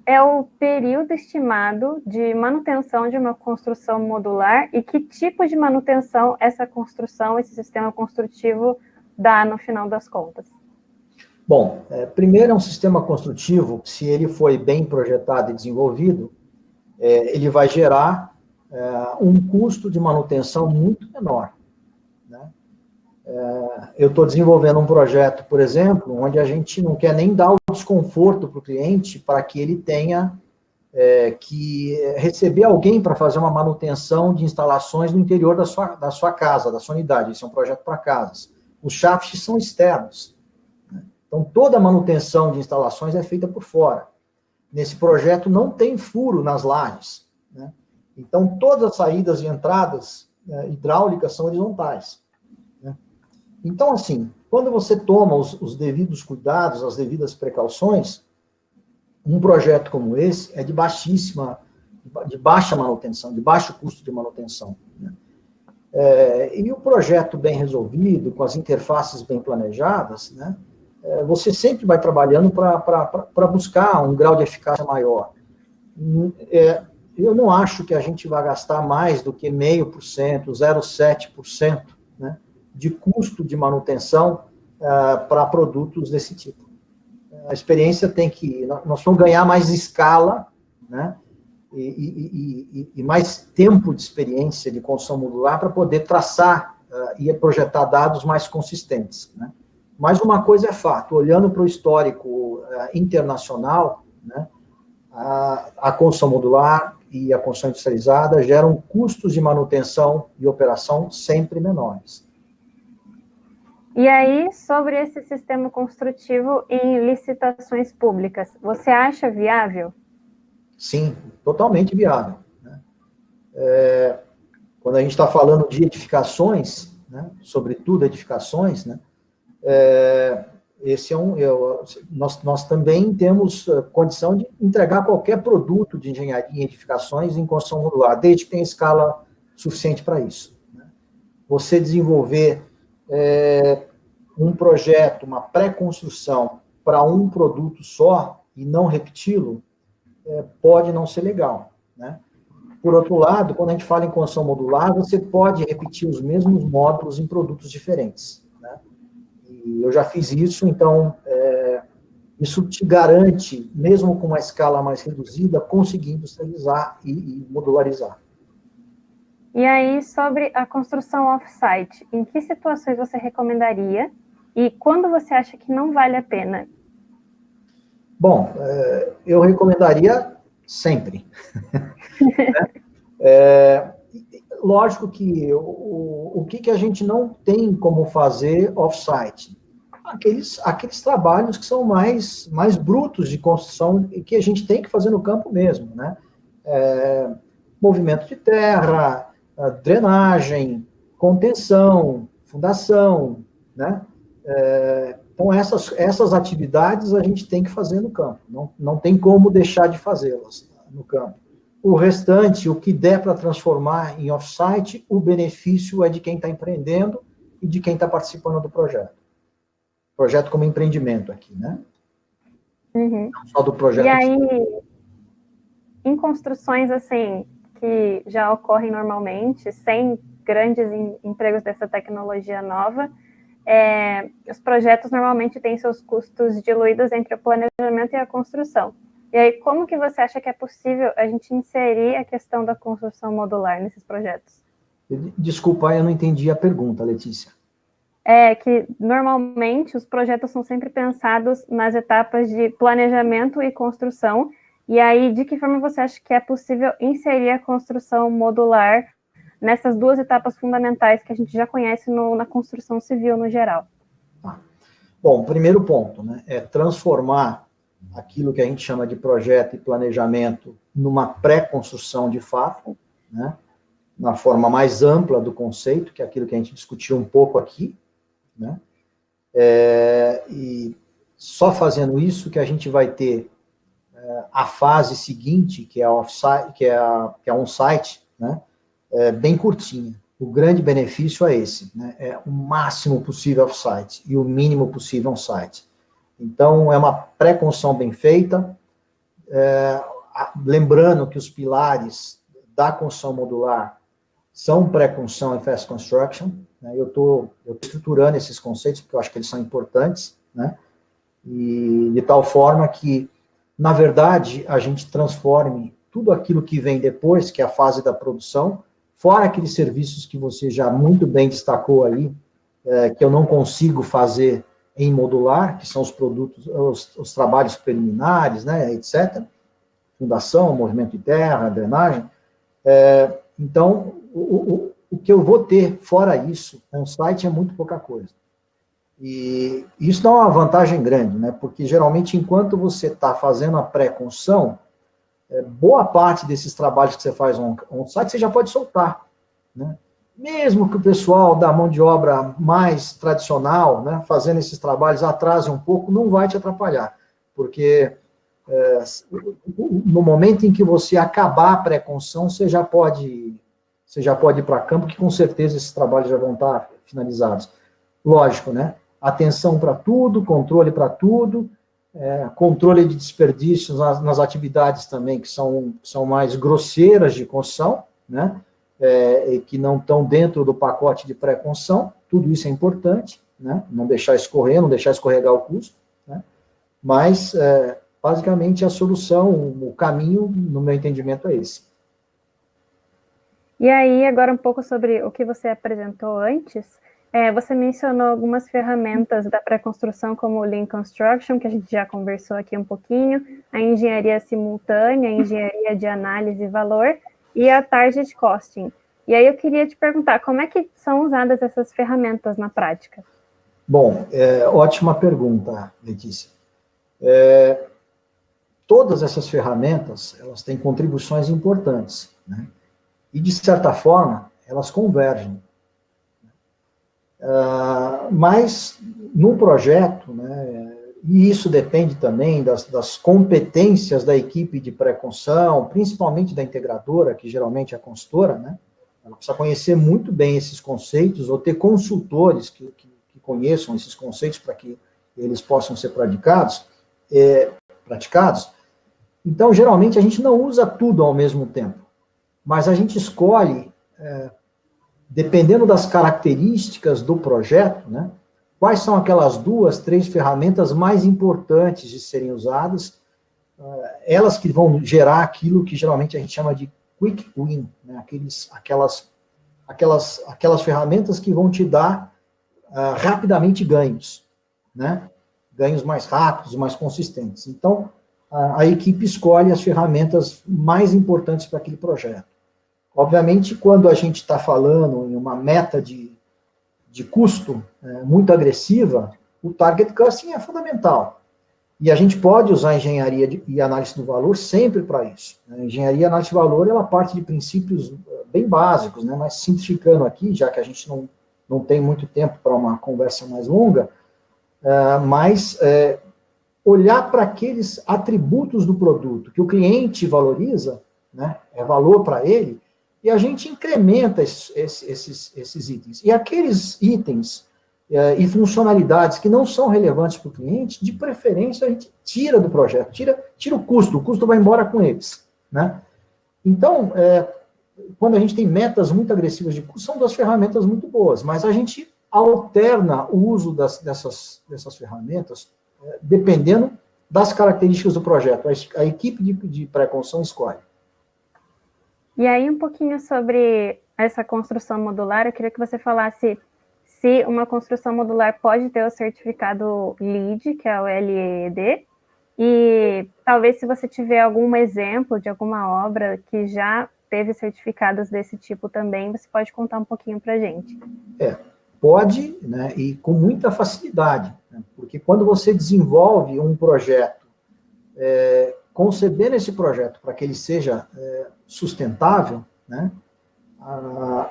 é o período estimado de manutenção de uma construção modular e que tipo de manutenção essa construção, esse sistema construtivo dá no final das contas? Bom, primeiro é um sistema construtivo, se ele foi bem projetado e desenvolvido, ele vai gerar um custo de manutenção muito menor, né? Eu estou desenvolvendo um projeto, por exemplo, onde a gente não quer nem dar o desconforto para o cliente para que ele tenha que receber alguém para fazer uma manutenção de instalações no interior da sua casa, da sua unidade. Isso é um projeto para casas. Os shafts são externos, né? Então, toda a manutenção de instalações é feita por fora. Nesse projeto não tem furo nas lajes, né? Então, todas as saídas e entradas hidráulicas são horizontais, né? Então, assim, quando você toma os devidos cuidados, as devidas precauções, um projeto como esse é de baixa manutenção, de baixo custo de manutenção, né? E o projeto bem resolvido, com as interfaces bem planejadas, né, você sempre vai trabalhando para buscar um grau de eficácia maior. Eu não acho que a gente vai gastar mais do que 0,5%, 0,7%, né, de custo de manutenção para produtos desse tipo. A experiência tem que... Nós vamos ganhar mais escala, né, e mais tempo de experiência de construção modular para poder traçar e projetar dados mais consistentes, né? Mas uma coisa é fato, olhando para o histórico internacional, né, a construção modular e a construção industrializada geram custos de manutenção e operação sempre menores. E aí, sobre esse sistema construtivo em licitações públicas, você acha viável? Sim, totalmente viável, né? Quando a gente está falando de edificações, né, sobretudo edificações, né, nós também temos condição de entregar qualquer produto de engenharia em edificações em construção modular, desde que tenha escala suficiente para isso, né? Você desenvolver um projeto, uma pré-construção para um produto só e não repeti-lo, pode não ser legal, né? Por outro lado, quando a gente fala em construção modular, você pode repetir os mesmos módulos em produtos diferentes, né? E eu já fiz isso, então, isso te garante, mesmo com uma escala mais reduzida, conseguir industrializar e modularizar. E aí, sobre a construção off-site, em que situações você recomendaria e quando você acha que não vale a pena? Bom, eu recomendaria sempre. Lógico que o que a gente não tem como fazer off-site? Aqueles trabalhos que são mais brutos de construção e que a gente tem que fazer no campo mesmo, né? Movimento de terra, drenagem, contenção, fundação, né? Então, essas atividades a gente tem que fazer no campo, não tem como deixar de fazê-las no campo. O restante, o que der para transformar em off-site, o benefício é de quem está empreendendo e de quem está participando do projeto. Projeto como empreendimento aqui, né? Uhum. Não só do projeto. E aí, em construções assim, que já ocorrem normalmente, sem grandes empregos dessa tecnologia nova, os projetos normalmente têm seus custos diluídos entre o planejamento e a construção. E aí, como que você acha que é possível a gente inserir a questão da construção modular nesses projetos? Desculpa, eu não entendi a pergunta, Letícia. Que normalmente os projetos são sempre pensados nas etapas de planejamento e construção. E aí, de que forma você acha que é possível inserir a construção modular nessas duas etapas fundamentais que a gente já conhece na construção civil no geral? Bom, primeiro ponto, né, é transformar aquilo que a gente chama de projeto e planejamento numa pré-construção de fato, né, na forma mais ampla do conceito, que é aquilo que a gente discutiu um pouco aqui, né, e só fazendo isso que a gente vai ter a fase seguinte, que é a off-site, que é a on-site, né, bem curtinha. O grande benefício é esse, né, é o máximo possível off-site e o mínimo possível on-site. Então, é uma pré-construção bem feita, lembrando que os pilares da construção modular são pré-construção e fast construction, né? Eu estou estruturando esses conceitos, porque eu acho que eles são importantes, né? E de tal forma que, na verdade, a gente transforme tudo aquilo que vem depois, que é a fase da produção, fora aqueles serviços que você já muito bem destacou aí, que eu não consigo fazer em modular, que são os produtos, os trabalhos preliminares, né, etc., fundação, movimento de terra, drenagem. Então, o que eu vou ter fora isso, on-site, é muito pouca coisa. E isso dá uma vantagem grande, né, porque geralmente, enquanto você está fazendo a pré-construção, boa parte desses trabalhos que você faz on-site, você já pode soltar, né? Mesmo que o pessoal da mão de obra mais tradicional, né, fazendo esses trabalhos, atrase um pouco, não vai te atrapalhar, porque no momento em que você acabar a pré-construção, você já pode ir para campo, que com certeza esses trabalhos já vão estar finalizados. Lógico, né? Atenção para tudo, controle para tudo, controle de desperdícios nas atividades também, que são mais grosseiras de construção, né? Que não estão dentro do pacote de pré-construção, tudo isso é importante, né? Não deixar escorrer, não deixar escorregar o custo, né? Mas, basicamente, a solução, o caminho, no meu entendimento, é esse. E aí, agora um pouco sobre o que você apresentou antes, você mencionou algumas ferramentas da pré-construção, como o Lean Construction, que a gente já conversou aqui um pouquinho, a engenharia simultânea, a engenharia de análise e valor, e a Target Costing. E aí eu queria te perguntar, como é que são usadas essas ferramentas na prática? Bom, ótima pergunta, Letícia. Todas essas ferramentas, elas têm contribuições importantes, né? E, de certa forma, elas convergem. Mas, no projeto, né, e isso depende também das competências da equipe de pré-construção, principalmente da integradora, que geralmente é a consultora, né? Ela precisa conhecer muito bem esses conceitos, ou ter consultores que conheçam esses conceitos para que eles possam ser praticados. Então, geralmente, a gente não usa tudo ao mesmo tempo, mas a gente escolhe, dependendo das características do projeto, né, quais são aquelas 2, 3 ferramentas mais importantes de serem usadas, elas que vão gerar aquilo que geralmente a gente chama de quick win, né, aquelas ferramentas que vão te dar rapidamente ganhos, né, ganhos mais rápidos, mais consistentes. Então, a equipe escolhe as ferramentas mais importantes para aquele projeto. Obviamente, quando a gente está falando em uma meta de custo muito agressiva, o target costing é fundamental. E a gente pode usar engenharia e análise do valor sempre para isso. A engenharia e análise do valor, ela parte de princípios bem básicos, né? Mas simplificando aqui, já que a gente não tem muito tempo para uma conversa mais longa, olhar para aqueles atributos do produto que o cliente valoriza, né? É valor para ele, e a gente incrementa esses itens. E aqueles itens e funcionalidades que não são relevantes para o cliente, de preferência, a gente tira do projeto, tira o custo vai embora com eles, né? Então, quando a gente tem metas muito agressivas de custo, são 2 ferramentas muito boas, mas a gente alterna o uso dessas ferramentas dependendo das características do projeto. A equipe de pré-construção escolhe. E aí, um pouquinho sobre essa construção modular, eu queria que você falasse se uma construção modular pode ter o certificado LEED, que é o LEED, e talvez se você tiver algum exemplo de alguma obra que já teve certificados desse tipo também, você pode contar um pouquinho para a gente. Pode, né, e com muita facilidade, né, porque quando você desenvolve um projeto, concebendo esse projeto para que ele seja sustentável, né,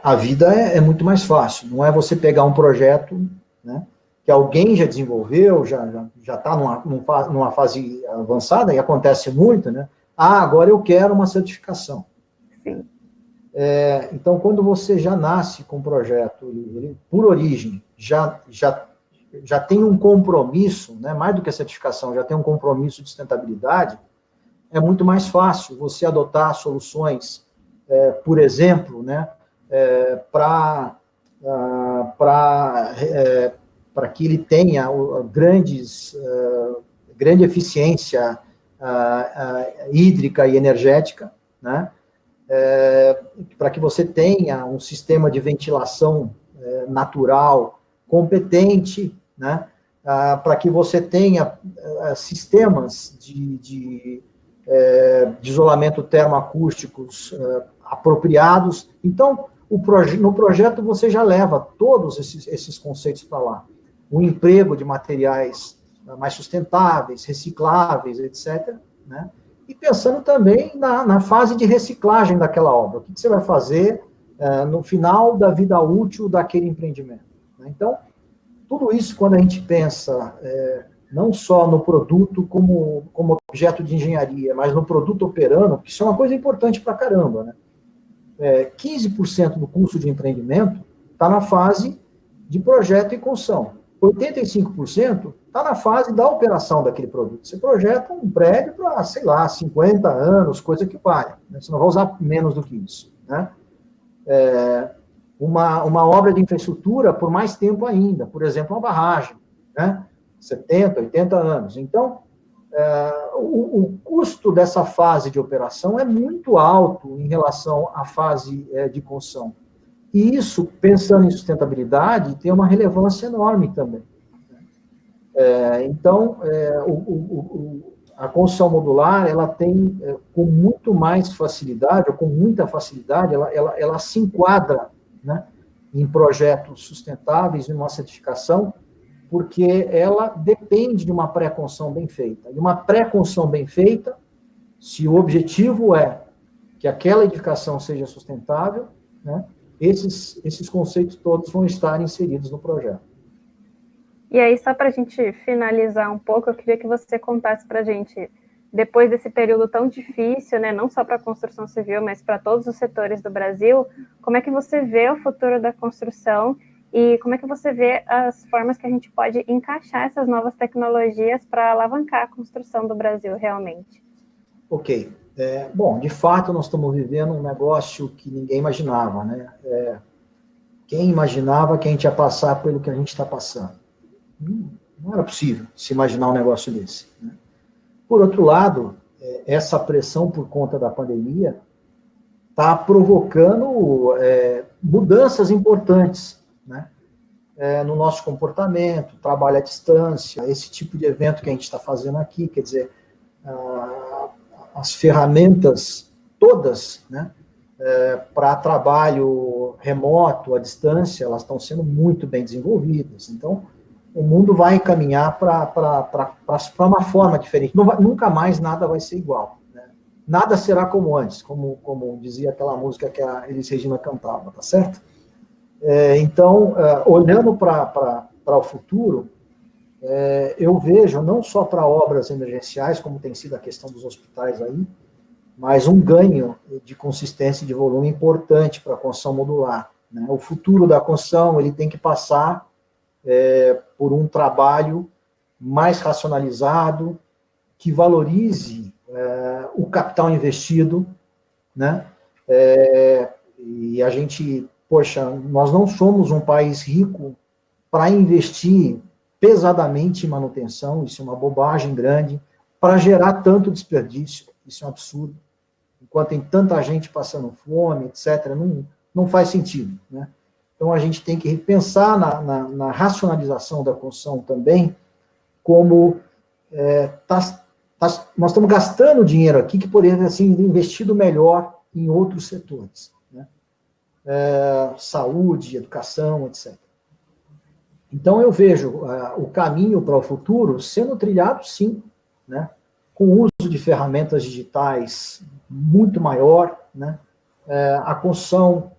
a vida é muito mais fácil. Não é você pegar um projeto, né, que alguém já desenvolveu, já está numa fase avançada, e acontece muito, né? Agora eu quero uma certificação. Sim. Então, quando você já nasce com um projeto, ele, por origem, já tem um compromisso, né, mais do que a certificação, já tem um compromisso de sustentabilidade, é muito mais fácil você adotar soluções, por exemplo, né, para que ele tenha grande eficiência hídrica e energética, né, para que você tenha um sistema de ventilação natural competente, né, para que você tenha sistemas de isolamento termoacústicos apropriados. Então, no projeto você já leva todos esses conceitos para lá. O emprego de materiais mais sustentáveis, recicláveis, etc., né? E pensando também na fase de reciclagem daquela obra. O que você vai fazer no final da vida útil daquele empreendimento, né? Então, tudo isso, quando a gente pensa não só no produto como objeto de engenharia, mas no produto operando, isso é uma coisa importante para caramba, né? 15% do custo de empreendimento está na fase de projeto e construção. 85% está na fase da operação daquele produto. Você projeta um prédio para, sei lá, 50 anos, coisa que vale, né? Você não vai usar menos do que isso, né? Uma obra de infraestrutura por mais tempo ainda, por exemplo, uma barragem, né? 70, 80 anos. Então, o custo dessa fase de operação é muito alto em relação à fase de construção. E isso, pensando em sustentabilidade, tem uma relevância enorme também. Então, a construção modular, ela tem, com muito mais facilidade, ou com muita facilidade, ela se enquadra, né, em projetos sustentáveis, em uma certificação, porque ela depende de uma pré-construção bem feita. E uma pré-construção bem feita, se o objetivo é que aquela edificação seja sustentável, né, esses conceitos todos vão estar inseridos no projeto. E aí, só para a gente finalizar um pouco, eu queria que você contasse para a gente, depois desse período tão difícil, né, não só para a construção civil, mas para todos os setores do Brasil, como é que você vê o futuro da construção e como é que você vê as formas que a gente pode encaixar essas novas tecnologias para alavancar a construção do Brasil realmente? Ok. Bom, de fato, nós estamos vivendo um negócio que ninguém imaginava, né? Quem imaginava que a gente ia passar pelo que a gente está passando? Não era possível se imaginar um negócio desse, né? Por outro lado, essa pressão por conta da pandemia está provocando mudanças importantes, né, no nosso comportamento, trabalho à distância, esse tipo de evento que a gente está fazendo aqui, quer dizer, as ferramentas todas, né, para trabalho remoto, à distância, elas estão sendo muito bem desenvolvidas. Então, o mundo vai caminhar para uma forma diferente. Nunca mais nada vai ser igual, né? Nada será como antes, como dizia aquela música que a Elis Regina cantava, tá certo? Então, olhando para o futuro, eu vejo, não só para obras emergenciais, como tem sido a questão dos hospitais aí, mas um ganho de consistência e de volume importante para a construção modular, né? O futuro da construção, ele tem que passar por um trabalho mais racionalizado, que valorize o capital investido, né? E a gente, poxa, nós não somos um país rico para investir pesadamente em manutenção, isso é uma bobagem grande, para gerar tanto desperdício, isso é um absurdo. Enquanto tem tanta gente passando fome, etc., não faz sentido, né? Então, a gente tem que repensar na racionalização da construção também, como nós estamos gastando dinheiro aqui que poderia ter sido investido melhor em outros setores, né? Saúde, educação, etc. Então, eu vejo o caminho para o futuro sendo trilhado, sim, né, com o uso de ferramentas digitais muito maior, né, a construção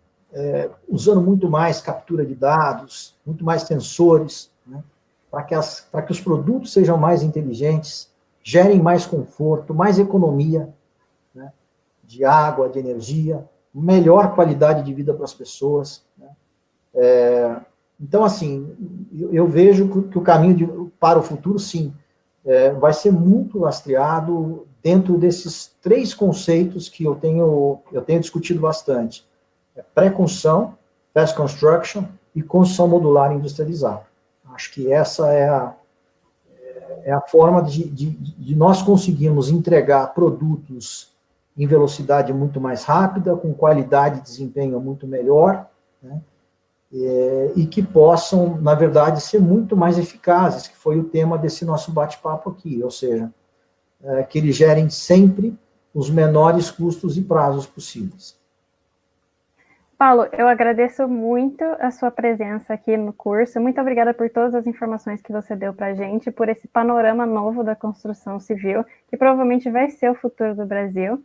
usando muito mais captura de dados, muito mais sensores, né, para que os produtos sejam mais inteligentes, gerem mais conforto, mais economia, né, de água, de energia, melhor qualidade de vida para as pessoas, né. Então, assim, eu vejo que o caminho para o futuro, sim, vai ser muito lastreado dentro desses 3 conceitos que eu tenho discutido bastante. Pré-construção, fast construction e construção modular industrializada. Acho que essa é a forma de nós conseguirmos entregar produtos em velocidade muito mais rápida, com qualidade de desempenho muito melhor, né? E que possam, na verdade, ser muito mais eficazes, que foi o tema desse nosso bate-papo aqui, ou seja, que eles gerem sempre os menores custos e prazos possíveis. Paulo, eu agradeço muito a sua presença aqui no curso. Muito obrigada por todas as informações que você deu para a gente, por esse panorama novo da construção civil, que provavelmente vai ser o futuro do Brasil.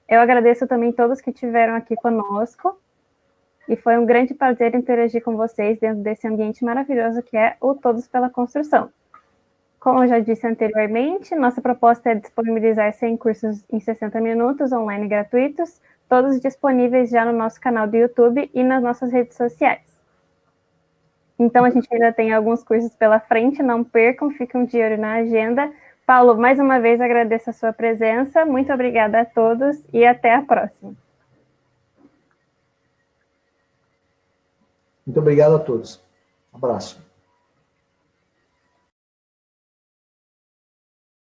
Eu agradeço também todos que estiveram aqui conosco, e foi um grande prazer interagir com vocês dentro desse ambiente maravilhoso que é o Todos pela Construção. Como eu já disse anteriormente, nossa proposta é disponibilizar 100 cursos em 60 minutos, online gratuitos, todos disponíveis já no nosso canal do YouTube e nas nossas redes sociais. Então, a gente ainda tem alguns cursos pela frente, não percam, fiquem de olho na agenda. Paulo, mais uma vez agradeço a sua presença, muito obrigada a todos e até a próxima. Muito obrigado a todos. Um abraço.